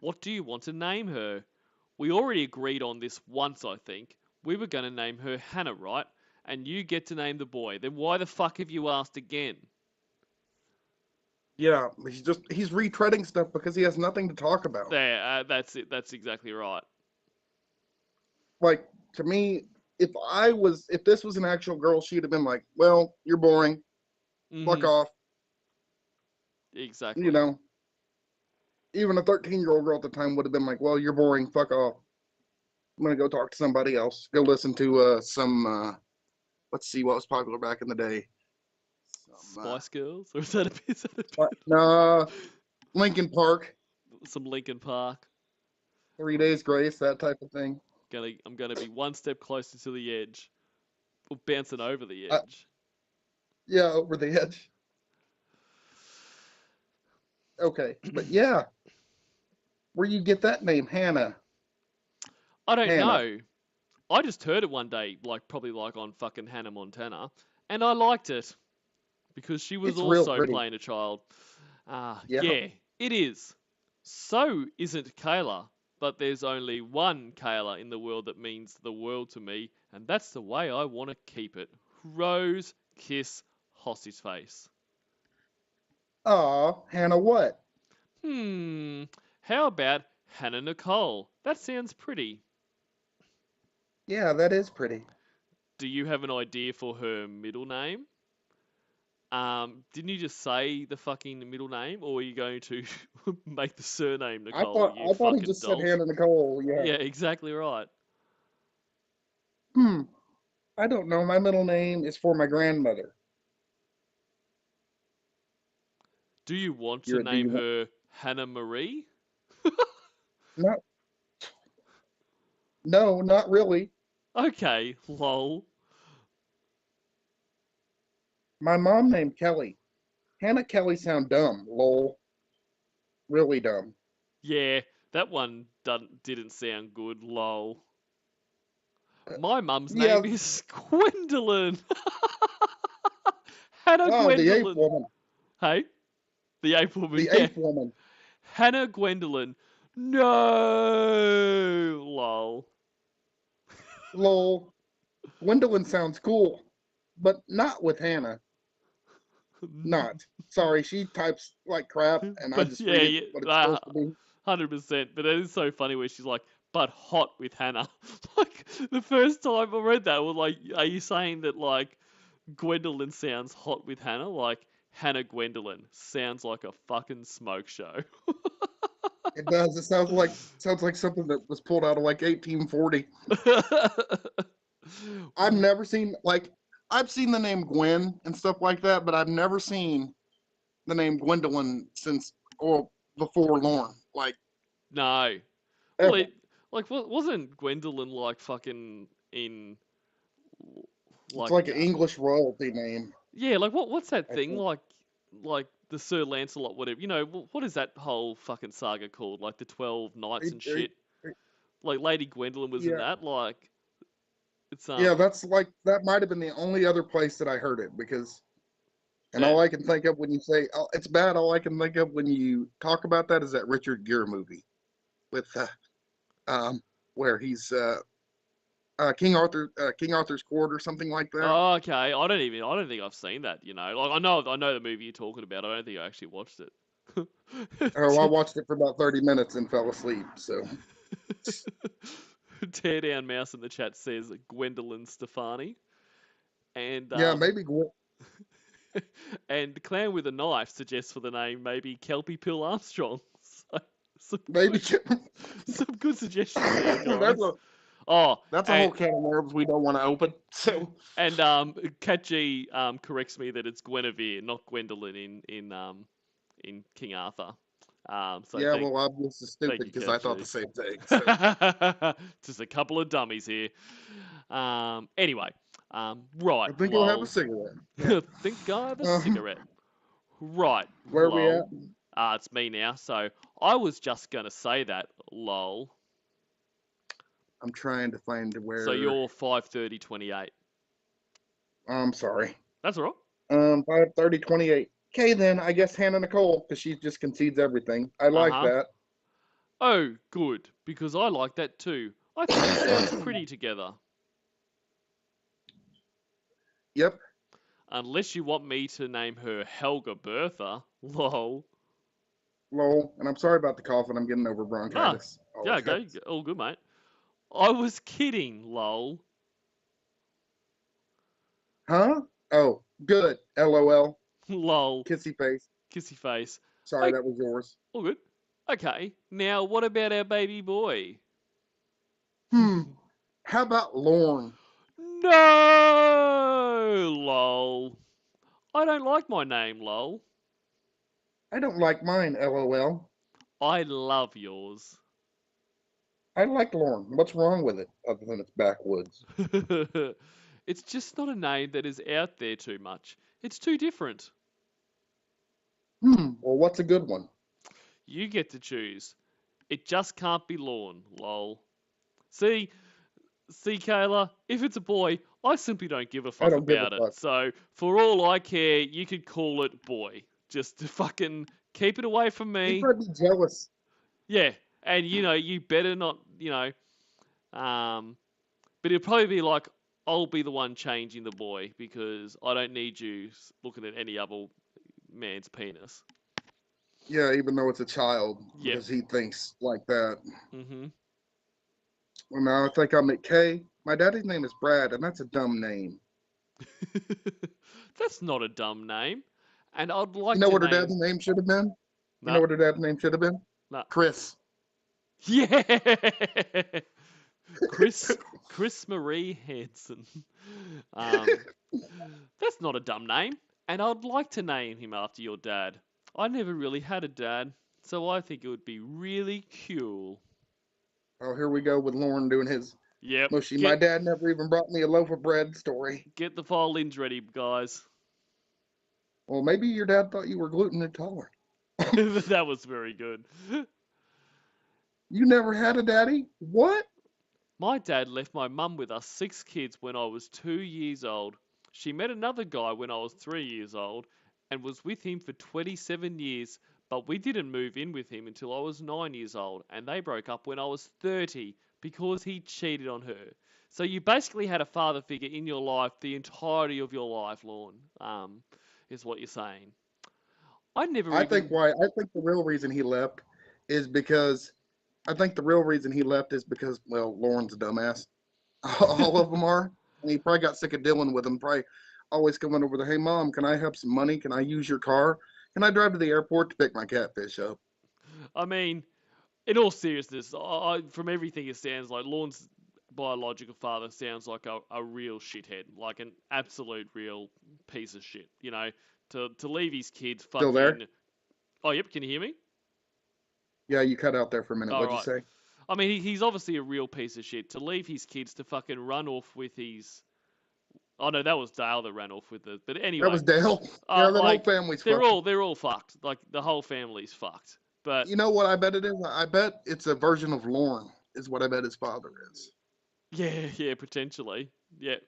What do you want to name her? We already agreed on this once, I think. We were going to name her Hannah, right? And you get to name the boy. Then why the fuck have you asked again? Yeah, he's retreading stuff because he has nothing to talk about. There, that's it. That's exactly right. Like, to me, if this was an actual girl, she'd have been like, well, you're boring. Fuck off. Exactly. You know, even a 13-year-old girl at the time would have been like, well, you're boring. Fuck off. I'm going to go talk to somebody else. Go listen to some, let's see what was popular back in the day. Spice Girls? Or is that a bit? Nah, Linkin Park. Some Linkin Park. 3 Days Grace, that type of thing. I'm gonna be one step closer to the edge, or bouncing over the Uh, edge. Yeah, over the edge. Okay, but yeah, where you get that name, Hannah? I don't Hannah. know. I just heard it one day, probably on fucking Hannah Montana, and I liked it because she was It's real also pretty. playing a child. Yeah. Yeah, it is. So isn't Kayla, but there's only one Kayla in the world that means the world to me, and that's the way I want to keep it. Rose, kiss, hostage face. Aw, Hannah what? How about Hannah Nicole? That sounds pretty. Yeah, that is pretty. Do you have an idea for her middle name? Didn't you just say the fucking middle name, or are you going to make the surname Nicole, you I thought he fucking just said dolt? Hannah Nicole. Yeah, Yeah. exactly right. Hmm. I don't know. My middle name is for my grandmother. Do you want to Do name you want? her Hannah Marie? No, no, not really. Okay, lol. My mom named Kelly. Hannah Kelly sound dumb. Lol. Really dumb. Yeah, that one didn't sound good, lol. My mum's Yeah. name is Gwendolyn. Hannah Oh, the ape Gwendolyn. woman. Hey? The ape woman, The yeah. ape woman. Hannah Gwendolyn. No, lol. Lol. Gwendolyn sounds cool, but not with Hannah. Not. Sorry, she types like crap, and I But just yeah, read it yeah, what it's supposed to be. 100%. But it is so funny where she's like, but hot with Hannah. Like the first time I read that, I was like, are you saying that like Gwendolyn sounds hot with Hannah? Like Hannah Gwendolyn sounds like a fucking smoke show. It does. It sounds like something that was pulled out of like 1840. I've never seen like I've seen the name Gwen and stuff like that, but I've never seen the name Gwendolyn since or before Lorne. Like No. Well, ever. wasn't Gwendolyn like fucking in It's like like an English royalty name. yeah, like what's that I thing think. like the Sir Lancelot whatever, you know, what is that whole fucking saga called? Like the 12 knights and shit. Like Lady Gwendolyn was in Yeah, that, like it's yeah. That's like that might have been the only other place that I heard it because, and yeah. all I can think of when you say oh, it's bad, all I can think of when you talk about that is that Richard Gere movie with um where he's King Arthur's Court or something like that. Oh, okay. I don't think I've seen that, you know. Like I know the movie you're talking about. I don't think I actually watched it. Oh, I watched it for about 30 minutes and fell asleep. So Tear Down Mouse in the chat says Gwendolyn Stefani. And yeah, maybe and Clown with a Knife suggests for the name maybe Kelpie Pill Armstrong. So, maybe some good suggestions there, guys. that's Oh, a whole can of worms we don't want to open. So and Cat G corrects me that it's Guinevere, not Gwendolyn in King Arthur. So yeah, well, I'm just stupid thank you, because I Cat thought G. the same thing. So. Just a couple of dummies here. Anyway, right. I think I'll have a cigarette. Think I have a Uh, cigarette. Right. Where are we at? It's me now. So I was just gonna say that. Lol. I'm trying to find where. So you're 5:30:28. I'm sorry. That's all right. 5:30:28. Okay, then I guess Hannah Nicole because she just concedes everything. I like Uh-huh. that. Oh, good, because I like that too. I think it sounds pretty together. Yep. Unless you want me to name her Helga Bertha. Lol. Lol. And I'm sorry about the coughing. I'm getting over bronchitis. Yeah, go. All good, mate. I was kidding, lol. Huh? Oh, good. LOL. Lol. Kissy face. Kissy face. Sorry, Hey. that was yours. All good. Okay, now what about our baby boy? How about Lorne? No, lol. I don't like my name, lol. I don't like mine. LOL. I love yours. I like Lorne. What's wrong with it other than it's backwoods? It's just not a name that is out there too much. It's too different. Well, what's a good one? You get to choose. It just can't be Lorne, lol. See, Kayla, if it's a boy, I simply don't give a I fuck don't give a about it. fuck. So, for all I care, you could call it boy. Just to fucking keep it away from He'd me. probably be jealous. Yeah, and you better not, but it'll probably be like, I'll be the one changing the boy because I don't need you looking at any other man's penis. Yeah, even though it's a child, Yeah. because he thinks like that. hmm Well, now I think I'm at K. My daddy's name is Brad, and that's a dumb name. That's not a dumb name. And I'd like You know to what her name... dad's name should have been? You Nah, know what her dad's name should have been? nah. Chris. Yeah! Chris Marie Hansen. That's not a dumb name. And I'd like to name him after your dad. I never really had a dad, so I think it would be really cool. Oh, here we go with Lorne doing his Yep. mushy. My dad never even brought me a loaf of bread story. Get the violins ready, guys. Well, maybe your dad thought you were gluten intolerant. That was very good. You never had a daddy? What? My dad left my mum with us 6 kids when I was 2 years old. She met another guy when I was 3 years old and was with him for 27 years, but we didn't move in with him until I was 9 years old, and they broke up when I was 30 because he cheated on her. So you basically had a father figure in your life the entirety of your life, Lorne, is what you're saying. I think the real reason he left is because well, Lauren's a dumbass. All of them are. And he probably got sick of dealing with them. Probably always coming over there. Hey, Mom, can I have some money? Can I use your car? Can I drive to the airport to pick my catfish up? I mean, in all seriousness, from everything it sounds like, Lorne's biological father sounds like a real shithead, like an absolute real piece of shit. To leave his kids fucking... Still there? Oh, yep, can you hear me? Yeah, you cut out there for a minute. All What'd right. you say? I mean, he's obviously a real piece of shit. To leave his kids to fucking run off with his... Oh, no, that was Dale that ran off with it. But anyway... That was Dale? Yeah, the whole family's fucked. They're all fucked. Like, the whole family's fucked. But... You know what I bet it is? I bet it's a version of Lorne, is what I bet his father is. Yeah, potentially. Yeah. I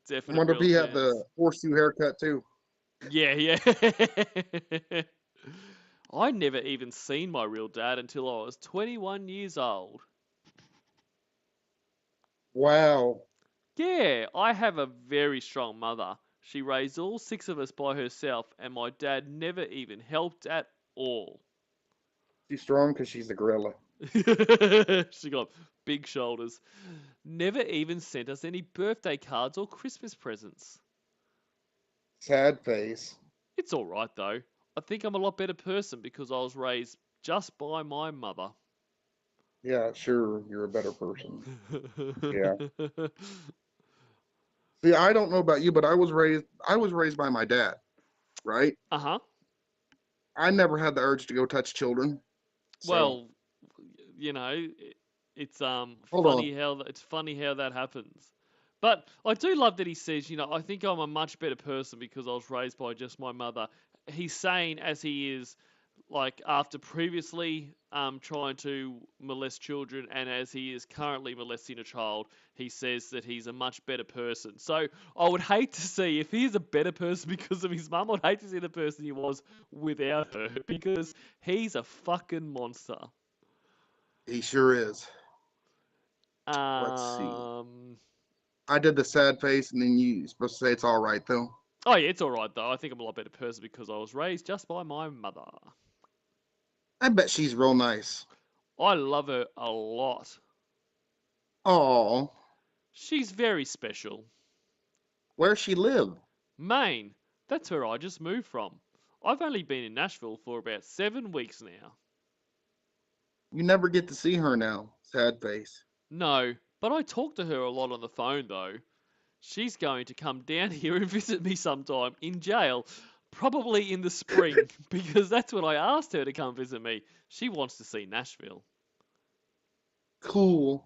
Definitely. wonder if he had the horseshoe haircut, too. Yeah. I never even seen my real dad until I was 21 years old. Wow. Yeah, I have a very strong mother. She raised all 6 of us by herself, and my dad never even helped at all. She's strong because she's a gorilla. She got big shoulders. Never even sent us any birthday cards or Christmas presents. Sad face. It's alright though. I think I'm a lot better person because I was raised just by my mother. Yeah, sure, you're a better person. Yeah. See, I don't know about you, but I was raised by my dad, right? Uh-huh. I never had the urge to go touch children. So. Well, it's funny how that happens. But I do love that he says, I think I'm a much better person because I was raised by just my mother. He's saying as he is, like, after previously trying to molest children and as he is currently molesting a child, he says that he's a much better person. So I would hate to see, if he's a better person because of his mum, I'd hate to see the person he was without her because he's a fucking monster. He sure is. Let's see. I did the sad face, and then you're supposed to say it's all right, though. Oh, yeah, it's all right, though. I think I'm a lot better person because I was raised just by my mother. I bet she's real nice. I love her a lot. Oh. She's very special. Where's she live? Maine. That's where I just moved from. I've only been in Nashville for about 7 weeks now. You never get to see her now, sad face. No, but I talk to her a lot on the phone, though. She's going to come down here and visit me sometime in jail, probably in the spring, because that's when I asked her to come visit me. She wants to see Nashville. Cool.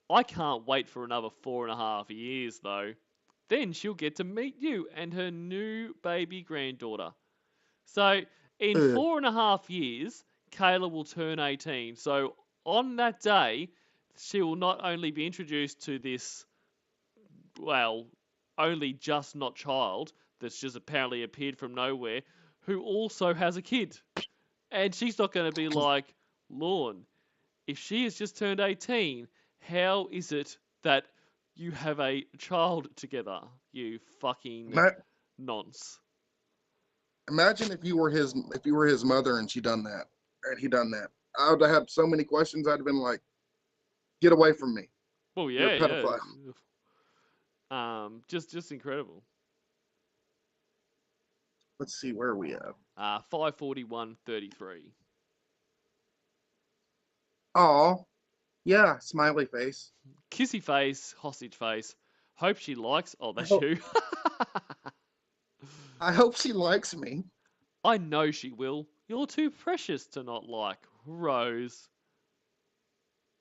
I can't wait for another 4.5 years, though. Then she'll get to meet you and her new baby granddaughter. So, in Ugh. 4.5 years, Kayla will turn 18. So, on that day, she will not only be introduced to this, well, only just not child that's just apparently appeared from nowhere, who also has a kid. And she's not going to be like, Lorne, if she has just turned 18, how is it that you have a child together, you fucking Ma- nonce? Imagine if you were his mother and he done that. I would have had so many questions. I'd have been like, "Get away from me! Well, You're yeah, a pedophile." yeah. Just incredible. Let's see where are we at. 541.33. Oh, yeah, smiley face. Kissy face, hostage face. Hope she likes. Oh, that's Oh. you. I hope she likes me. I know she will. You're too precious to not like. Rose.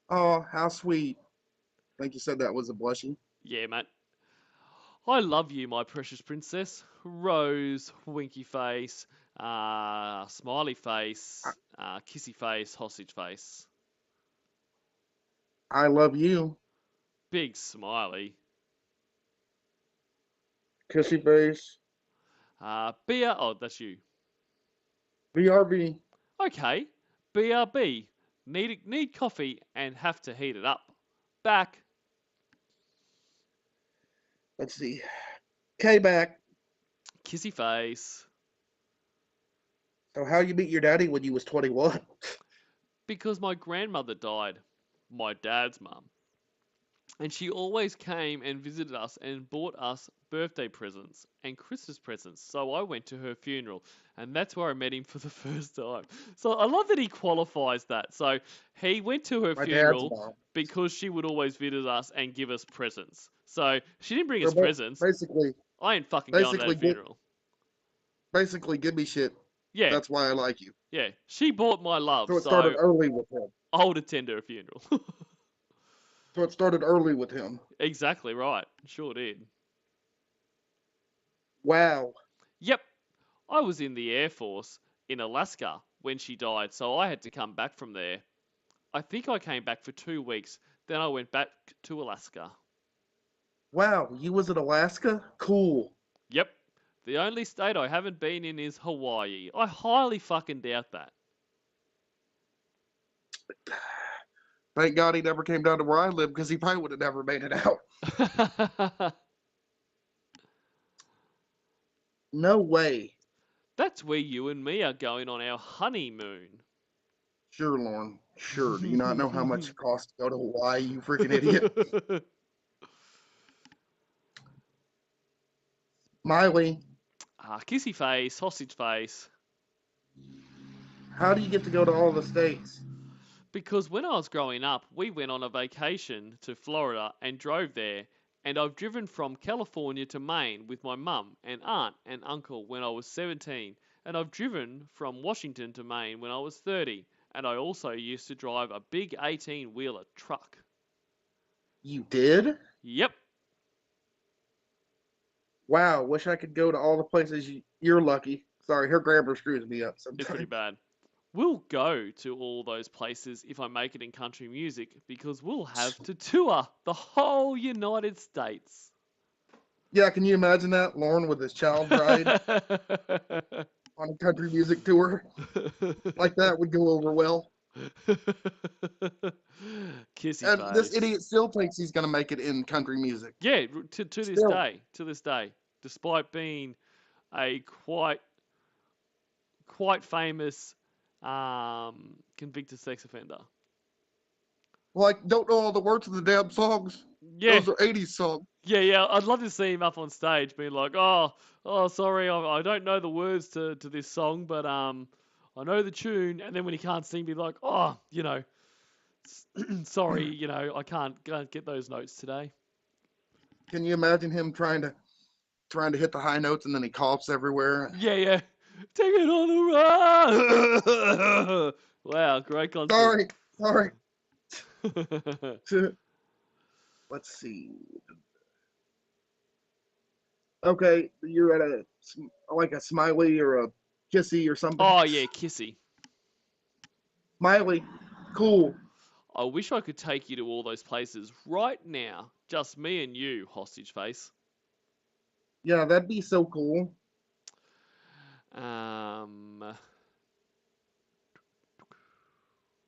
Oh, how sweet. I think you said that was a blushing. Yeah, mate. I love you, my precious princess. Rose, winky face, smiley face, kissy face, hostage face. I love you. Big smiley. Kissy face. Beer. Oh, that's you. BRB. Okay. BRB. Need coffee and have to heat it up. Back. Let's see. K back. Kissy face. So how you meet your daddy when you was 21? Because my grandmother died. My dad's mum. And she always came and visited us and bought us birthday presents and Christmas presents. So I went to her funeral, and that's where I met him for the first time. So I love that he qualifies that. So he went to her My dad's funeral mom. because she would always visit us and give us presents. So she didn't bring us Or presents. Basically, I ain't fucking going to basically that get- funeral. give me shit. Yeah, That's why I like you. yeah. She bought my love, So it started so early with him. I would attend her funeral. So it started early with him. Exactly right. Sure did. Wow. Yep. I was in the Air Force in Alaska when she died, so I had to come back from there. I think I came back for 2 weeks, then I went back to Alaska. Wow, you was in Alaska? Cool. Yep. The only state I haven't been in is Hawaii. I highly fucking doubt that. Thank God he never came down to where I live because he probably would have never made it out. No way. That's where you and me are going on our honeymoon. Sure, Lorne. Sure. Do you not know how much it costs to go to Hawaii, you freaking idiot? Miley, Kissy face, sausage face. how do you get to go to all the states? Because when I was growing up, we went on a vacation to Florida and drove there. And I've driven from California to Maine with my mum and aunt and uncle when I was 17. And I've driven from Washington to Maine when I was 30. And I also used to drive a big 18-wheeler truck. You did? Yep. Wow, wish I could go to all the places you're lucky. Sorry, her grammar screws me up sometimes. It's pretty bad. We'll go to all those places if I make it in country music because we'll have to tour the whole United States. Yeah, can you imagine that? Lorne with his child bride on a country music tour. Like that would go over well. Kissy And face. this idiot still thinks he's going to make it in country music. Yeah, to this Still. day, despite being a quite famous convicted sex offender. Like, don't know all the words of the damn songs. Yeah, Those are 80s songs. yeah. I'd love to see him up on stage being like, oh, sorry, I don't know the words to this song, but I know the tune. And then when he can't sing, be like, oh, sorry, I can't get those notes today. Can you imagine him trying to hit the high notes and then he coughs everywhere? Yeah. Take it on the run. Wow, great concept. Sorry. Let's see. Okay, you're at like a smiley or a kissy or something. Oh yeah, Kissy. Smiley, cool. I wish I could take you to all those places right now. Just me and you, hostage face. Yeah, that'd be so cool.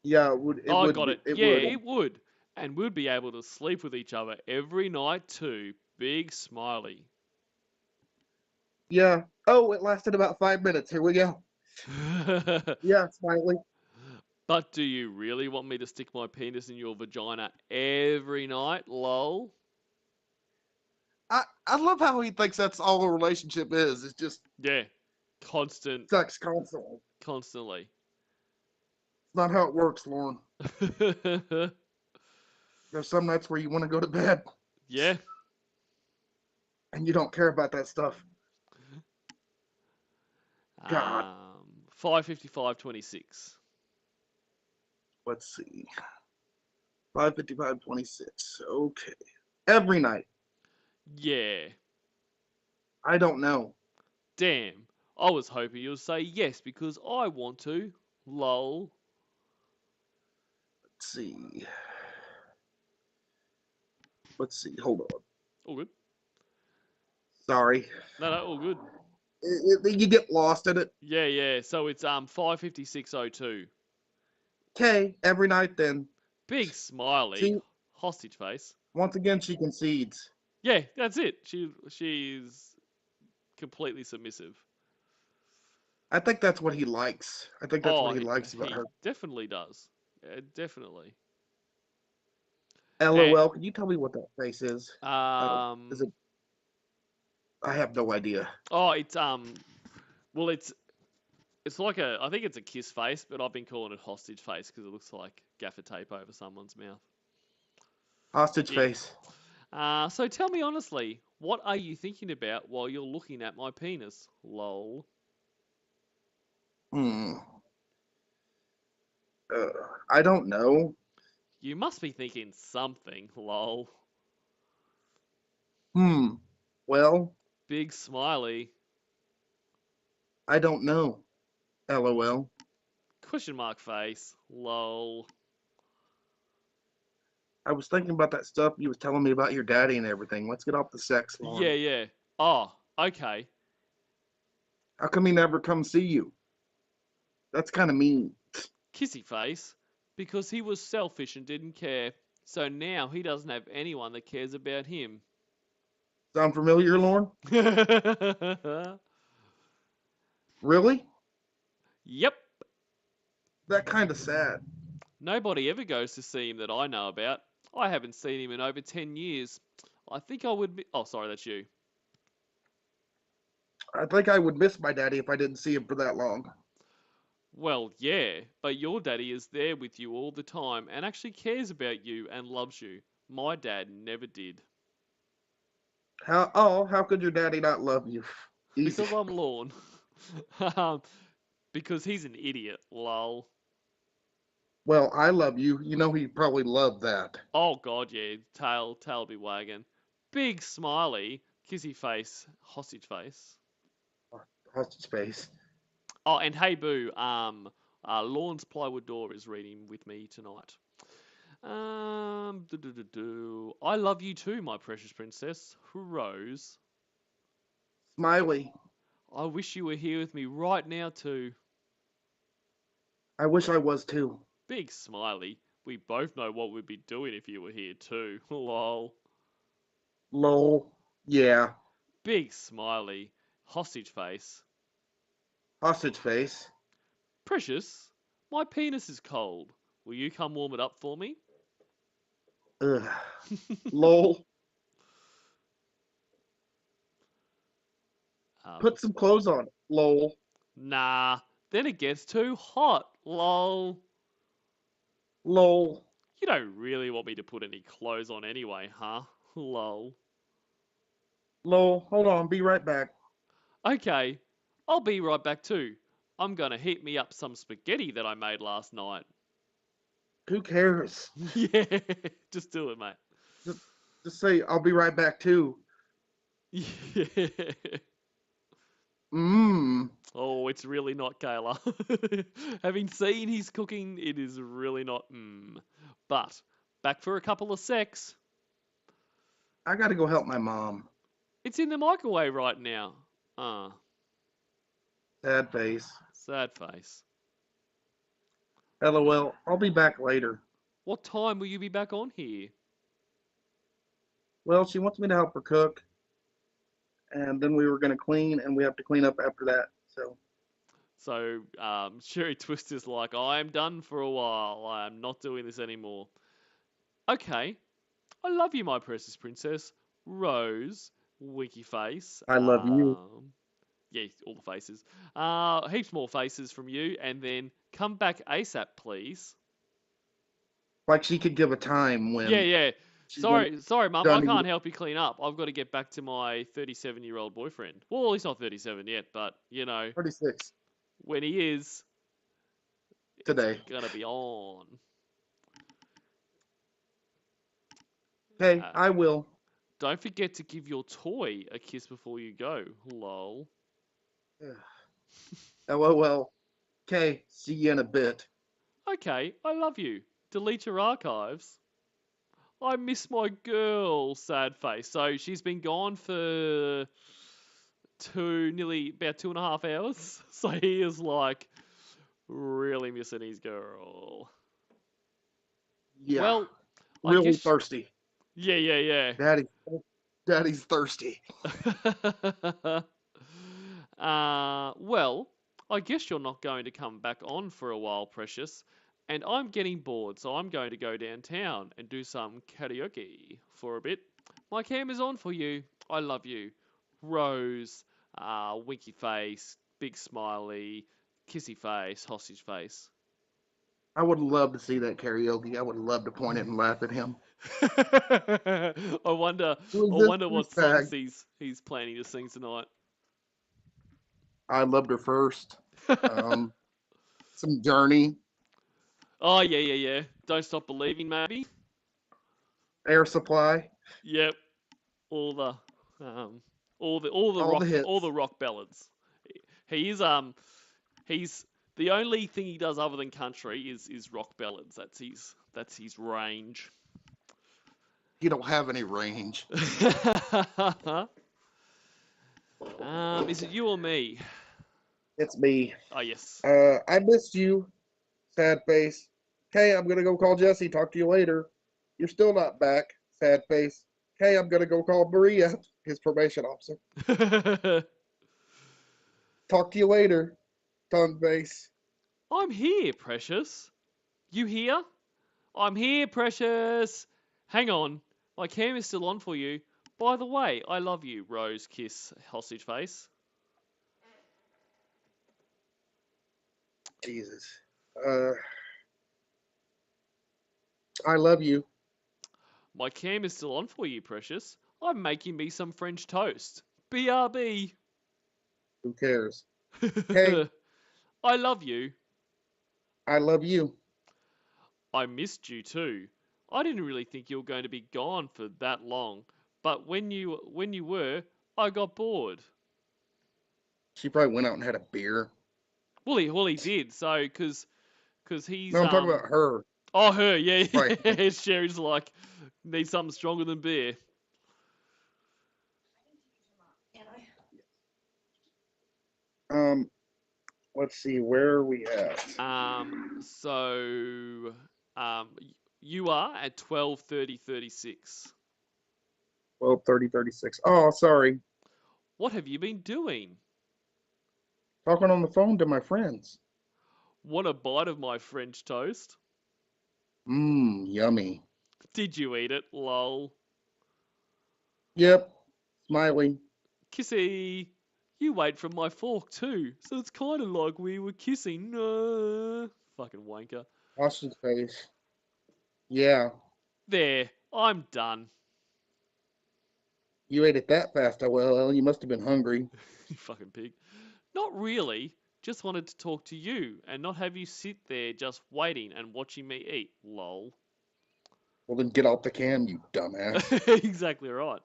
Yeah, it would. It I would. got it. It Yeah, would. it would. And we'd be able to sleep with each other every night too. Big smiley. Yeah. Oh, it lasted about 5 minutes. Here we go. Yeah, Smiley. But do you really want me to stick my penis in your vagina every night? Lol. I love how he thinks that's all a relationship is. It's just Yeah. Constant. sex constantly. Constantly. It's not how it works, Lorne. There's some nights where you want to go to bed Yeah. and you don't care about that stuff. God. 5:55:26. Let's see. 5:55:26. Okay. Every night. Yeah. I don't know. Damn. I was hoping you'd say yes because I want to. Lol. Let's see. Let's see. Hold on. All good. Sorry. No, all good. You get lost in it. Yeah, yeah. So it's 5:56:02. Okay. Every night then. Big smiley. See? Hostage face. Once again, she concedes. Yeah, that's it. She's completely submissive. I think that's what he likes. I think that's what he likes about he her. definitely does. Yeah, definitely. LOL. Can you tell me what that face is? Is It's it? I have no idea. well, it's like I think it's a kiss face, but I've been calling it hostage face because it looks like gaffer tape over someone's mouth. Hostage Yeah. face. So tell me honestly, what are you thinking about while you're looking at my penis? Lol. I don't know. You must be thinking something. Lol. Well, Big smiley. I don't know. LOL. Question mark face. Lol. I was thinking about that stuff you was telling me about your daddy and everything. Let's get off the sex lawn. Yeah, yeah. Oh, okay. How come he never come see you? That's kind of mean. Kissy face. Because he was selfish and didn't care. So now he doesn't have anyone that cares about him. Sound familiar, Lorne? Really? Yep. That kind of sad. Nobody ever goes to see him that I know about. I haven't seen him in over 10 years. I think I would be... Oh, sorry, that's you. I think I would miss my daddy if I didn't see him for that long. Well, yeah, but your daddy is there with you all the time and actually cares about you and loves you. My dad never did. How could your daddy not love you? Easy. Because I'm Lorne. Because he's an idiot, lol. Well, I love you. You know he probably loved that. Oh god, yeah, tail be wagging. Big smiley, kissy face, hostage face. Hostage face. Oh, and hey boo, Lorne's Plywood Door is reading with me tonight. I love you too, my precious princess. Rose. Smiley. I wish you were here with me right now too. I wish I was too. Big smiley. We both know what we'd be doing if you were here too. Lol. Lol. Yeah. Big smiley. Hostage face. Hostage face. Precious, my penis is cold. Will you come warm it up for me? Ugh. Lol. Put some clothes on. Lol. Nah, then it gets too hot. Lol. Lol. You don't really want me to put any clothes on anyway, huh? Lol. Lol. Hold on. Be right back. Okay, I'll be right back too. I'm gonna heat me up some spaghetti that I made last night. Who cares? Yeah, just do it, mate. Just say, I'll be right back too. Yeah. Mmm. Oh, it's really not Kayla. Having seen his cooking, it is really not. But back for a couple of secs. I gotta go help my mom. It's in the microwave right now. Ah, Sad face. sad face. LOL. I'll be back later. What time will you be back on here? Well, she wants me to help her cook. And then we were gonna clean, and we have to clean up after that. So, Sherry Twister's like, I am done for a while. I am not doing this anymore. Okay. I love you, my precious princess. Rose, winky face. I love you. Yeah, all the faces. Heaps more faces from you, and then come back ASAP, please. Like she could give a time when. Yeah. she's Sorry, Mum. done I eating. can't help you clean up. I've got to get back to my 37-year-old boyfriend. Well, he's not 37 yet, but, 36 when he is, today. it's going to be on. Hey, I will. Don't forget to give your toy a kiss before you go. Lol. LOL. Okay, see you in a bit. Okay, I love you. Delete your archives. I miss my girl, sad face. So she's been gone for nearly about 2.5 hours. So he is like really missing his girl. Yeah. Well, I really guess. thirsty. Yeah. Daddy's thirsty. Well, I guess you're not going to come back on for a while, Precious. And I'm getting bored, so I'm going to go downtown and do some karaoke for a bit. My cam is on for you. I love you. Rose, winky face, big smiley, kissy face, hostage face. I would love to see that karaoke. I would love to point it and laugh at him. I wonder what songs he's planning to sing tonight. I loved her first. Some Journey, Oh yeah. Don't Stop Believing, maybe. Air Supply. Yep. All the hits. rock ballads. He's the only thing he does other than country is rock ballads. That's his range. You don't have any range. Is it you or me? It's me. Oh yes. I missed you, sad face. Okay, I'm gonna go call Jesse. Talk to you later. You're still not back, sad face. Okay, I'm gonna go call Maria, his probation officer. Talk to you later, tongue face. I'm here, Precious. You here? I'm here, Precious. Hang on. My cam is still on for you. By the way, I love you, Rose, kiss, hostage face. Jesus. I love you. My cam is still on for you, Precious. I'm making me some French toast. BRB. Who cares? Hey. I love you. I love you. I missed you too. I didn't really think you were going to be gone for that long, but when you were, I got bored. She probably went out and had a beer. Well, he did. So, because he's No, I'm talking about her. Oh, her, yeah. Right. Sherry's like, need something stronger than beer. Let's see, where are we at? So, you are at 12:30:36. 12:30:36. Oh, sorry. What have you been doing? Talking on the phone to my friends. Want a bite of my French toast? Yummy. Did you eat it? Lol. Yep. Smiley. Kissy. You ate from my fork too, so it's kind of like we were kissing. Fucking wanker. Austin's face. Yeah. There. I'm done. You ate it that fast, well, you must have been hungry. You fucking pig. Not really. Just wanted to talk to you and not have you sit there just waiting and watching me eat. Lol. Well, then get off the cam, you dumbass. Exactly right.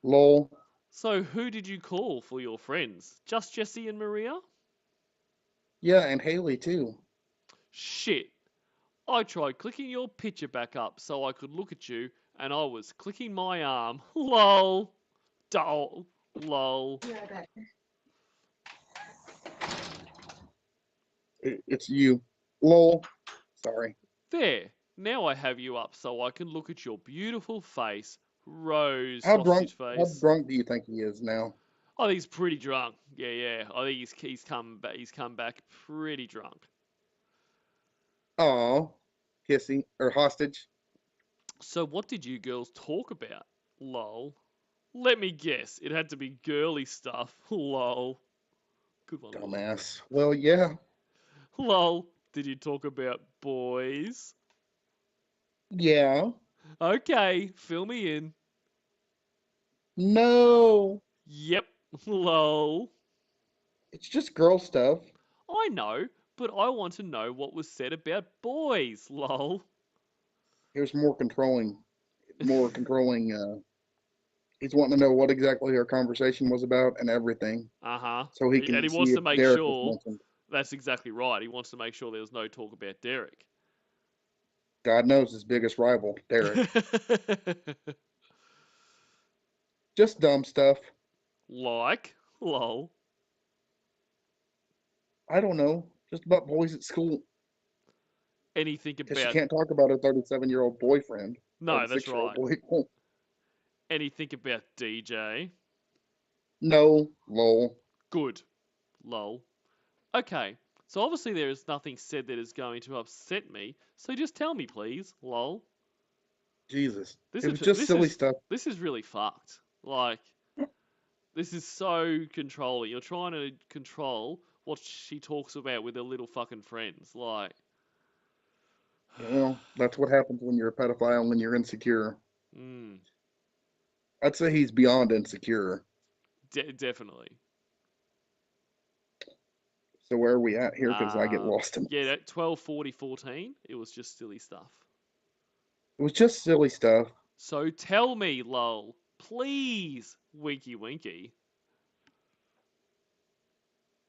Lol. So who did you call for your friends? Just Jesse and Maria? Yeah, and Haley too. Shit. I tried clicking your picture back up so I could look at you, and I was clicking my arm. Lol. Doll. Lol. It's you. Lol. Sorry. There. Now I have you up so I can look at your beautiful face. Rose How sausage How face. drunk do you think he is now? I think he's pretty drunk. Yeah. I think he's come back pretty drunk. Aw. Kissy. Or hostage. So what did you girls talk about? Lol. Let me guess. It had to be girly stuff. Lol. Good one. Lol. Dumbass. Well, yeah. Lol. Did you talk about boys? Yeah. Okay, fill me in. No. Yep. Lol. It's just girl stuff. I know, but I want to know what was said about boys. Lol. Here's more controlling. He's wanting to know what exactly our conversation was about and everything. Uh-huh. So he can And he see wants if to make Derek was sure. mentioned. That's exactly right. He wants to make sure there was no talk about Derek. God knows his biggest rival, Derek. Just dumb stuff. Like? Lol. I don't know. Just about boys at school. Anything Because she about... can't talk about her 37-year-old boyfriend. No, that's 36-year-old right. boyfriend. Anything about DJ? No. Lol. Good. Lol. Okay, so obviously there is nothing said that is going to upset me, so just tell me, please. Lol. Jesus. This It is was just this silly is- stuff. This is really fucked. Like, this is so controlling. You're trying to control what she talks about with her little fucking friends. Like, Well, that's what happens when you're a pedophile and you're insecure. mm, I'd say he's beyond insecure. definitely. So where are we at here? Because I get lost in Yeah, at 12:40:14, it was just silly stuff. It was just silly stuff. So tell me, lol, please, winky winky.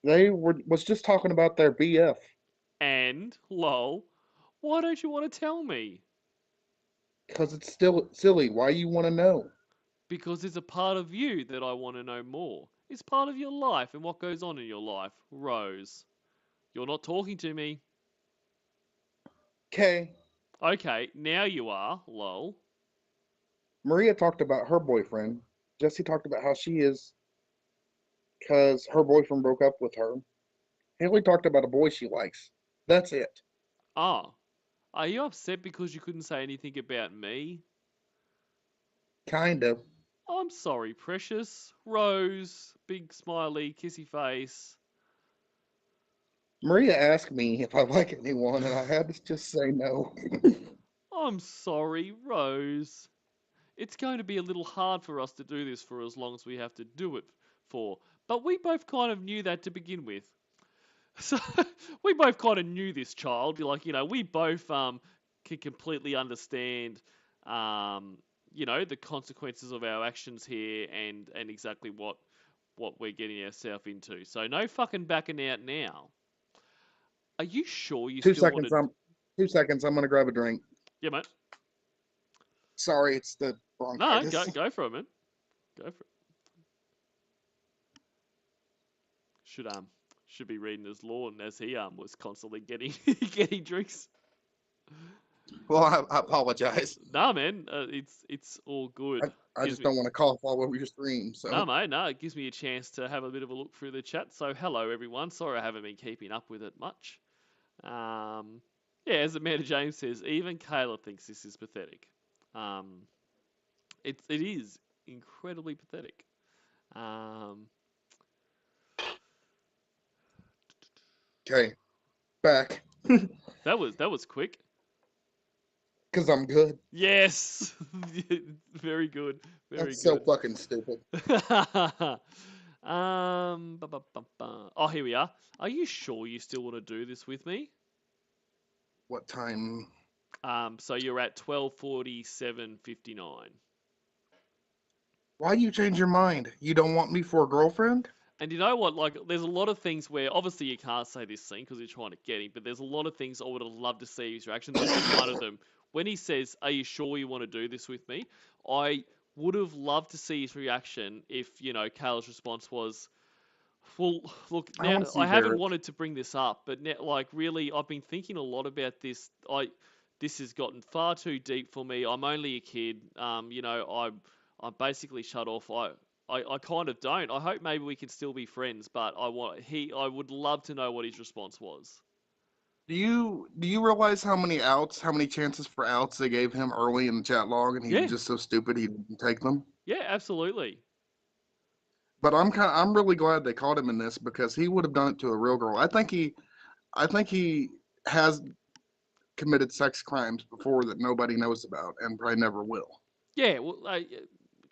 They was just talking about their BF. And, lol, why don't you want to tell me? Because it's still silly. Why you want to know? Because it's a part of you that I want to know more. It's part of your life and what goes on in your life, Rose. You're not talking to me. Okay. Okay, now you are, lol. Maria talked about her boyfriend. Jesse talked about how she is because her boyfriend broke up with her. Haley talked about a boy she likes. That's it. Ah, are you upset because you couldn't say anything about me? Kind of. I'm sorry, precious. Rose, big smiley, kissy face. Maria asked me if I like anyone, and I had to just say no. I'm sorry, Rose. It's going to be a little hard for us to do this for as long as we have to do it for. But we both kind of knew that to begin with. So we both kind of knew this child. Like, we both can completely understand, the consequences of our actions here and exactly what we're getting ourselves into. So no fucking backing out now. Are you sure you 2 still seconds. want to... 2 seconds. I'm gonna grab a drink. Yeah, mate. Sorry, it's the No, bronchitis. go for it, man. Go for it. Should be reading as Lorne as he was constantly getting getting drinks. Well, I apologize. Nah, man, it's all good. I just don't want to cough all over your stream. So No, mate, no, it gives me a chance to have a bit of a look through the chat. So hello, everyone. Sorry I haven't been keeping up with it much. Yeah, as Amanda James says, even Kayla thinks this is pathetic. It is incredibly pathetic. okay, back That was quick. because I'm good. Yes, very good. Very That's good. so fucking stupid. Oh, here we are. Are you sure you still want to do this with me? What time? So you're at 12:47:59. Why you change your mind? You don't want me for a girlfriend? And you know what? Like, there's a lot of things where obviously you can't say this thing because you're trying to get him, but there's a lot of things I would have loved to see his reaction. This is one of them. When he says, "Are you sure you want to do this with me?" I would have loved to see his reaction if, Kayla's response was, "Well, look, I now want to see I haven't Barrett. wanted to bring this up, but now, like, really, I've been thinking a lot about this. This has gotten far too deep for me. I'm only a kid. I'm basically shut off. I kind of don't. I hope maybe we can still be friends, but I would love to know what his response was. Do you realize how many chances for outs they gave him early in the chat log, and he was Yeah, just so stupid he didn't take them? yeah, absolutely. But I'm really glad they caught him in this because he would have done it to a real girl. I think he has committed sex crimes before that nobody knows about and probably never will. Yeah, well,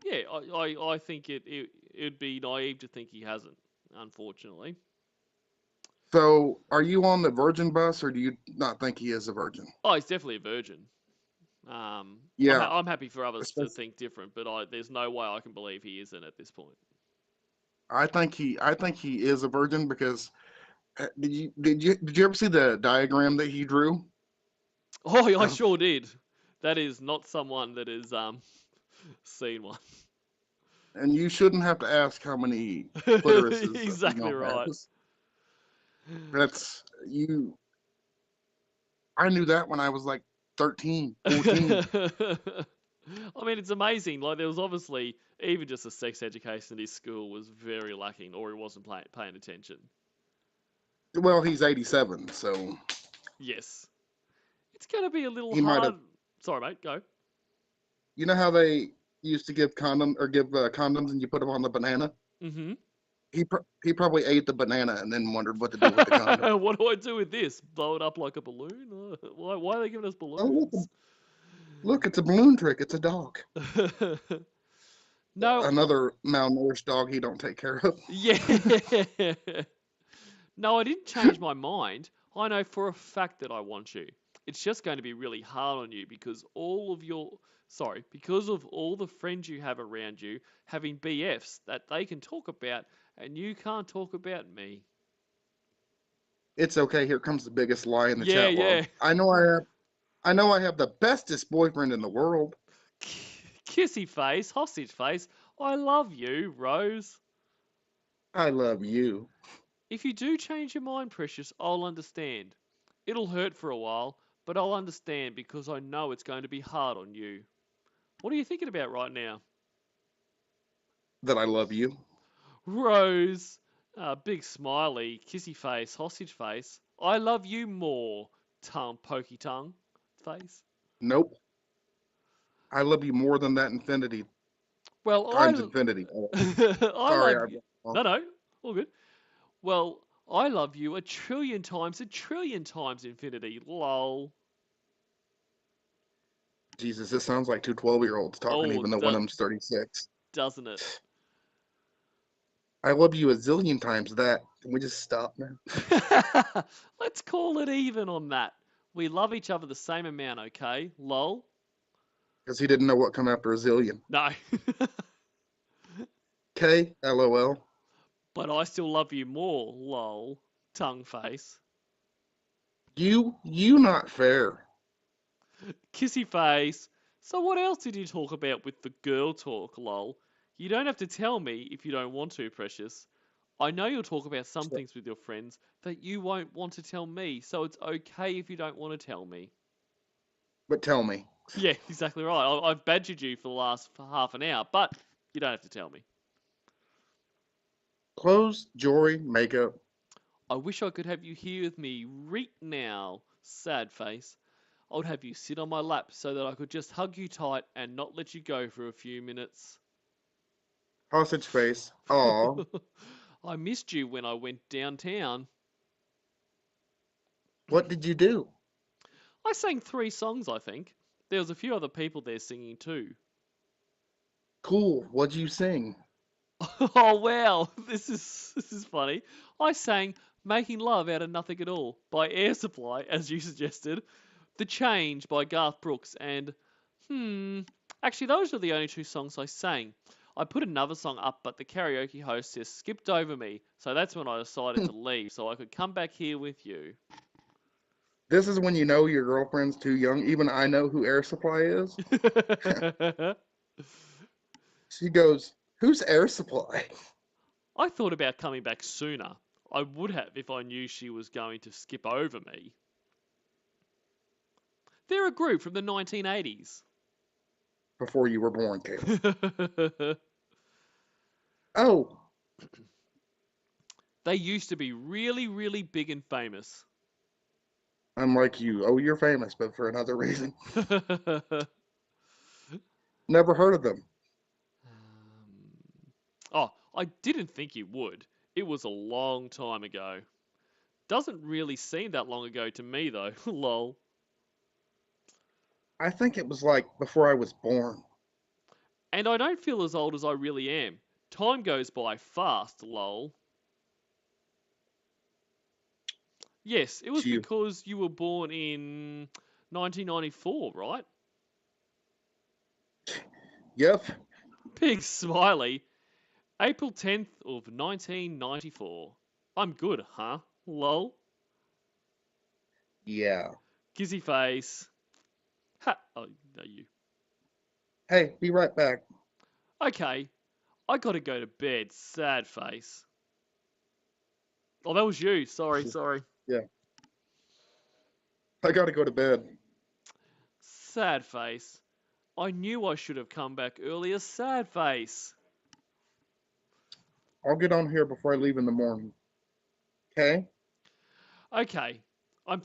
yeah, I think it'd be naive to think he hasn't, unfortunately. So, are you on the virgin bus, or do you not think he is a virgin? Oh, he's definitely a virgin. I'm Yeah, I'm happy for others to especially, think different, but there's no way I can believe he isn't at this point. I think he is a virgin because did you ever see the diagram that he drew? Oh, I Of, sure did. That is not someone that has seen one. and you shouldn't have to ask how many clitorises a Exactly female right. has. That's you. I knew that when I was like 13, 14. I mean, it's amazing. Like, there was obviously even just a sex education at his school was very lacking, or he wasn't paying attention. Well, he's 87, so Yes, it's going to be a little he might have. hard. Sorry, mate. Go. You know how they used to give condoms and you put them on the banana? Mm-hmm. He probably ate the banana and then wondered what to do with the condom. What do I do with this? Blow it up like a balloon? Why are they giving us Oh, balloons? look, it's a balloon trick. It's a dog. No, Another malnourished dog he don't take care of. yeah. No, I didn't change my mind. I know for a fact that I want you. It's just going to be really hard on you because because of all the friends you have around you having BFs that they can talk about and you can't talk about me. It's okay. Here comes the biggest lie in the Yeah, chat log. yeah. I know I have the bestest boyfriend in the world. Kissy face, hostage face. I love you, Rose. I love you. If you do change your mind, Precious, I'll understand. It'll hurt for a while, but I'll understand because I know it's going to be hard on you. What are you thinking about right now? That I love you. Rose, big smiley, kissy face, hostage face. I love you more, tongue, pokey tongue face. Nope. I love you more than that infinity Well, times infinity. Oh, I sorry, love you. I No, all good. Well, I love you a trillion times infinity. Lol. Jesus, this sounds like two 12-year-olds talking, Oh, even though one of them's 36. doesn't it? I love you a zillion times that. Can we just stop now? Let's call it even on that. We love each other the same amount, okay? Lol. Because he didn't know what come after a zillion. No. K, LOL. But I still love you more, lol. Tongue face. You not fair. Kissy face. So what else did you talk about with the girl talk, lol? You don't have to tell me if you don't want to, Precious. I know you'll talk about some things with your friends that you won't want to tell me, so it's okay if you don't want to tell me. But tell me. Yeah, exactly right. I've badgered you for the last half an hour, but you don't have to tell me. Clothes, jewelry, makeup. I wish I could have you here with me right now, sad face. I would have you sit on my lap so that I could just hug you tight and not let you go for a few minutes. Hostage face. Aw. I missed you when I went downtown. What did you do? I sang 3 songs, I think. There was a few other people there singing too. Cool. What'd you sing? Oh wow, this is funny. I sang "Making Love Out of Nothing at All" by Air Supply, as you suggested. "The Change" by Garth Brooks, and actually those are the only two songs I sang. I put another song up, but the karaoke hostess skipped over me, so that's when I decided to leave, so I could come back here with you. This is when you know your girlfriend's too young. Even I know who Air Supply is. She goes, "Who's Air Supply?" I thought about coming back sooner. I would have if I knew she was going to skip over me. They're a group from the 1980s. Before you were born, Caleb. Oh, They used to be really, really big and famous. unlike you. Oh, you're famous, but for another reason. Never heard of them. Oh, I didn't think you would. It was a long time ago. Doesn't really seem that long ago to me, though. Lol. I think it was like before I was born. And I don't feel as old as I really am. Time goes by fast, lol. Yes, it was You. because you were born in 1994, right? Yep. Big smiley. April 10th of 1994. I'm good, huh? Lol. Yeah. Kissy face. Ha! Oh, no, you. Hey, be right back. Okay, I gotta go to bed. Sad face. Oh, that was you. Sorry. Yeah. I gotta go to bed. Sad face. I knew I should have come back earlier. Sad face. I'll get on here before I leave in the morning. Okay? Okay, I'm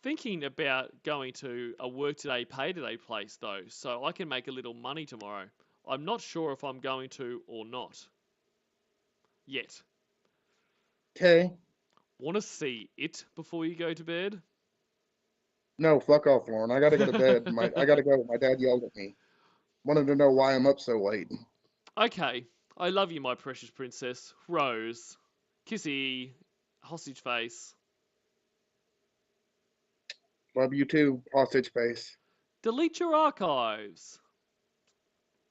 thinking about going to a work today, pay today place though, so I can make a little money tomorrow. I'm not sure if I'm going to or not. Yet. Okay. Want to see it before you go to bed? No, fuck off, Lorne. I gotta go to bed. I gotta go. My dad yelled at me. Wanted to know why I'm up so late. Okay, I love you, my precious princess. Rose. Kissy. Hostage face. Love you too, hostage face. Delete your archives.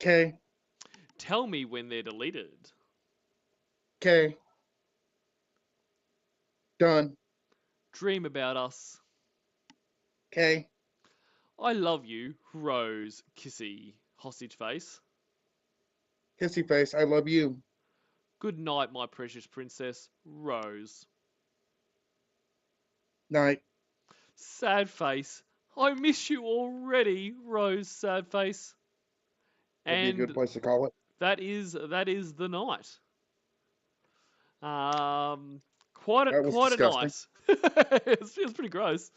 Okay. Tell me when they're deleted. Okay. Done. Dream about us. Okay. I love you, Rose. Kissy. Hostage face. Kissy face, I love you. Good night, my precious princess. Rose. Night. Sad face. I miss you already, Rose. Sad face. Would be a good And place to call it. that is the night. Quite That was a disgusting. nice. It's pretty gross.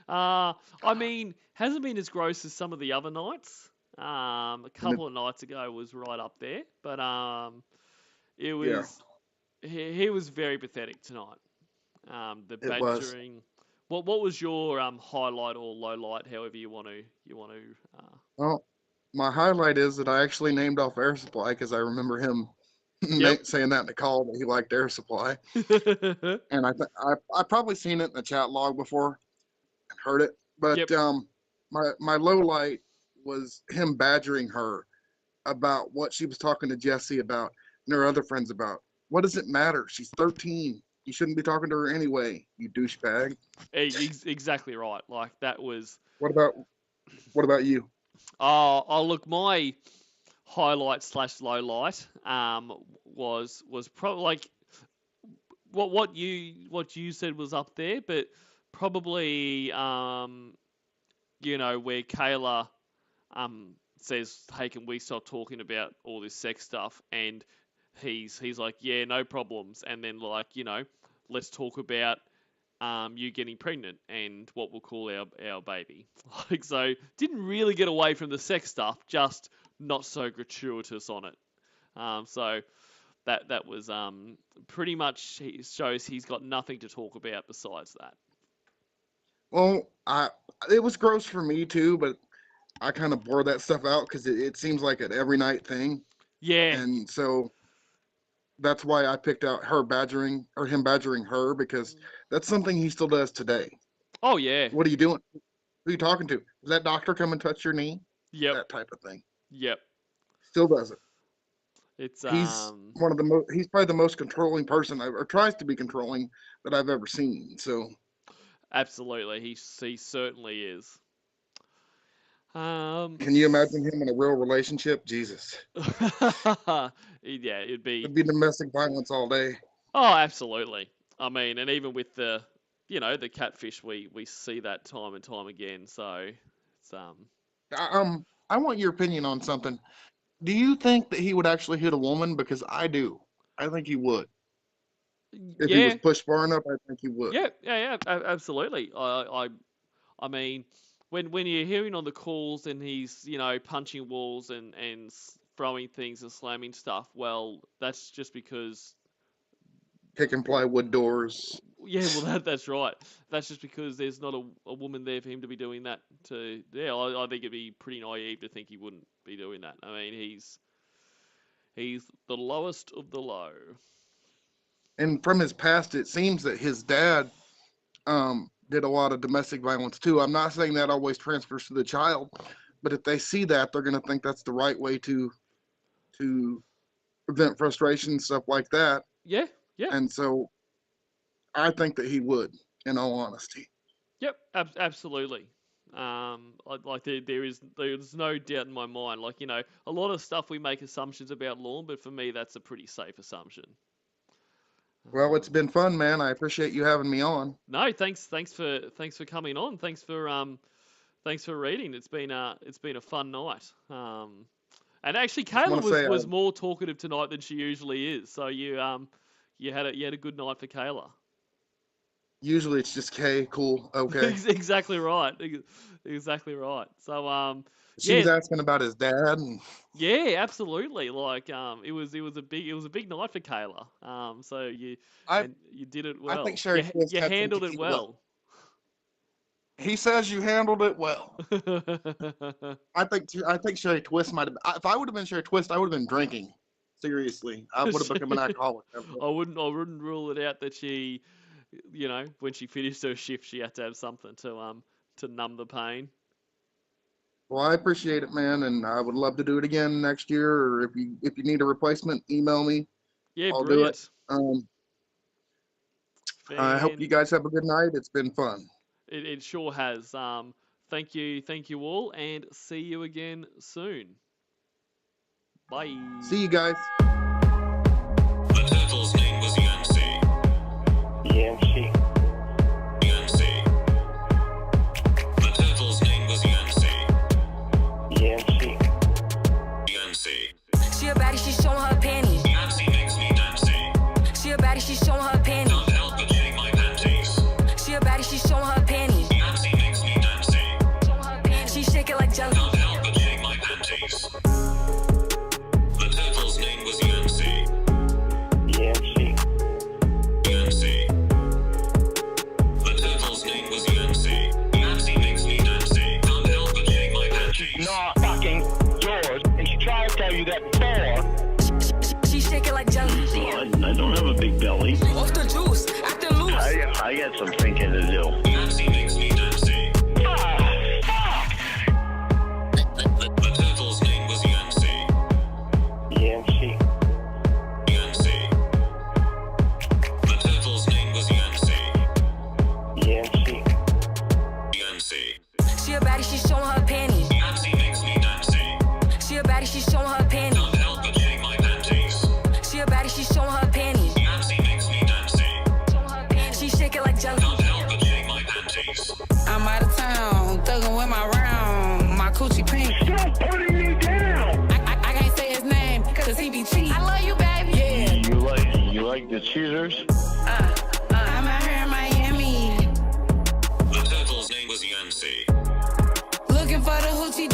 I mean, hasn't been as gross as some of the other nights. A couple of nights ago was right up there, but it was he was very pathetic tonight. The It was. badgering. What was your highlight or low light, however you want to Well, my highlight is that I actually named off Air Supply because I remember him Yep. saying that in the call that he liked Air Supply, and I probably seen it in the chat log before and heard it. But Yep. my low light was him badgering her about what she was talking to Jesse about and her other friends about. What does it matter? She's 13. You shouldn't be talking to her anyway, you douchebag. Exactly right. Like that was. What about you? Oh, look, my highlight / low light was probably like what you said was up there, but probably where Kayla says, "Hey, can we stop talking about all this sex stuff?" And he's like, "Yeah, no problems." And then like, let's talk about you getting pregnant and what we'll call our baby. Like, so didn't really get away from the sex stuff, just not so gratuitous on it. So that was pretty much shows he's got nothing to talk about besides that. Well, it was gross for me too, but I kind of bore that stuff out because it seems like an every night thing. Yeah. And so that's why I picked out him badgering her, because that's something he still does today. Oh yeah. What are you doing? Who are you talking to? Does that doctor come and touch your knee? Yep. That type of thing. Yep. Still does it. It's He's one of the he's probably the most controlling person or tries to be controlling that I've ever seen. So absolutely, he certainly is. can you imagine him in a real relationship? Jesus. Yeah, it'd be domestic violence all day. Oh, absolutely. I mean, and even with the the catfish, we see that time and time again. So it's I want your opinion on something. Do you think that he would actually hit a woman? Because I do. I think he would. If he was pushed far enough, I think he would. Yeah, absolutely. I mean, when you're hearing on the calls and he's punching walls and throwing things and slamming stuff, well, that's just because kicking plywood doors. Yeah, well, that's right. That's just because there's not a woman there for him to be doing that. I think it'd be pretty naive to think he wouldn't be doing that. I mean, he's the lowest of the low. And from his past, it seems that his dad did a lot of domestic violence too. I'm not saying that always transfers to the child, but if they see that, they're going to think that's the right way to prevent frustration, stuff like that. Yeah. And so I think that he would, in all honesty. Yep, absolutely. There's no doubt in my mind. A lot of stuff we make assumptions about Lorne, but for me, that's a pretty safe assumption. Well, it's been fun, man. I appreciate you having me on. No, thanks for coming on. Thanks for reading. It's been a fun night. And actually, Kayla was more talkative tonight than she usually is. So you had a good night for Kayla. Usually it's just K, cool, okay. Exactly right. Exactly right. So she was asking about his dad. And... Yeah, absolutely. It was a big night for Kayla. So you did it well. I think Sherry you handled it well. He says you handled it well. I think Sherry Twist might have. If I would have been Sherry Twist, I would have been drinking. Seriously, I would have become an alcoholic. I wouldn't rule it out that she, when she finished her shift, she had to have something to numb the pain. Well, I appreciate it, man, and I would love to do it again next year. Or if you need a replacement, email me. Yeah, I'll brilliant. do it. I hope you guys have a good night. It's been fun. It sure has. Thank you all, and see you again soon. Bye. See you guys. The turtle's name was Yancy. Yancy. Yancy. The turtle's name was Yancy. Yancy. Yancy. She a baddie, she showing her panties. Yancy makes me dancy. She a baddie, she showing her panties. Can't help but shake my panties. She a baddie, she showing her panties. Yancy makes me dancy. She shake it like jelly. Can't help but shake my panties. The turtle's name was Yancy. Yancy. Yancy. The turtle's name was Yancy. Yancy makes me dancy. Can't help but shake my panties. Not fucking yours, and she tried to tell you that before. She shake it like jelly. I don't have a big belly. Off the juice, acting loose. I got some thinking to do. Yancy makes me dancy. The turtle's name was Yancy. Yancy. Yancy. The turtle's name was Yancy. Yancy. Yancy. She a baddie, she showing her panties. Yancy makes me dancy. She a baddie, she showing her panties. Can't help but shake my panties. She a baddie, she showing her panties. Yancy makes me dancy. She shake it like jelly. Can't help but shake my panties. I'm out of town, thugging with my round, my coochie pink. Stop putting me down! I can't say his name, cause he be cheap. I love you, baby. Yeah. You like the cheaters? I'm out here in Miami, The turtle's name was Yancy. looking for the hoochie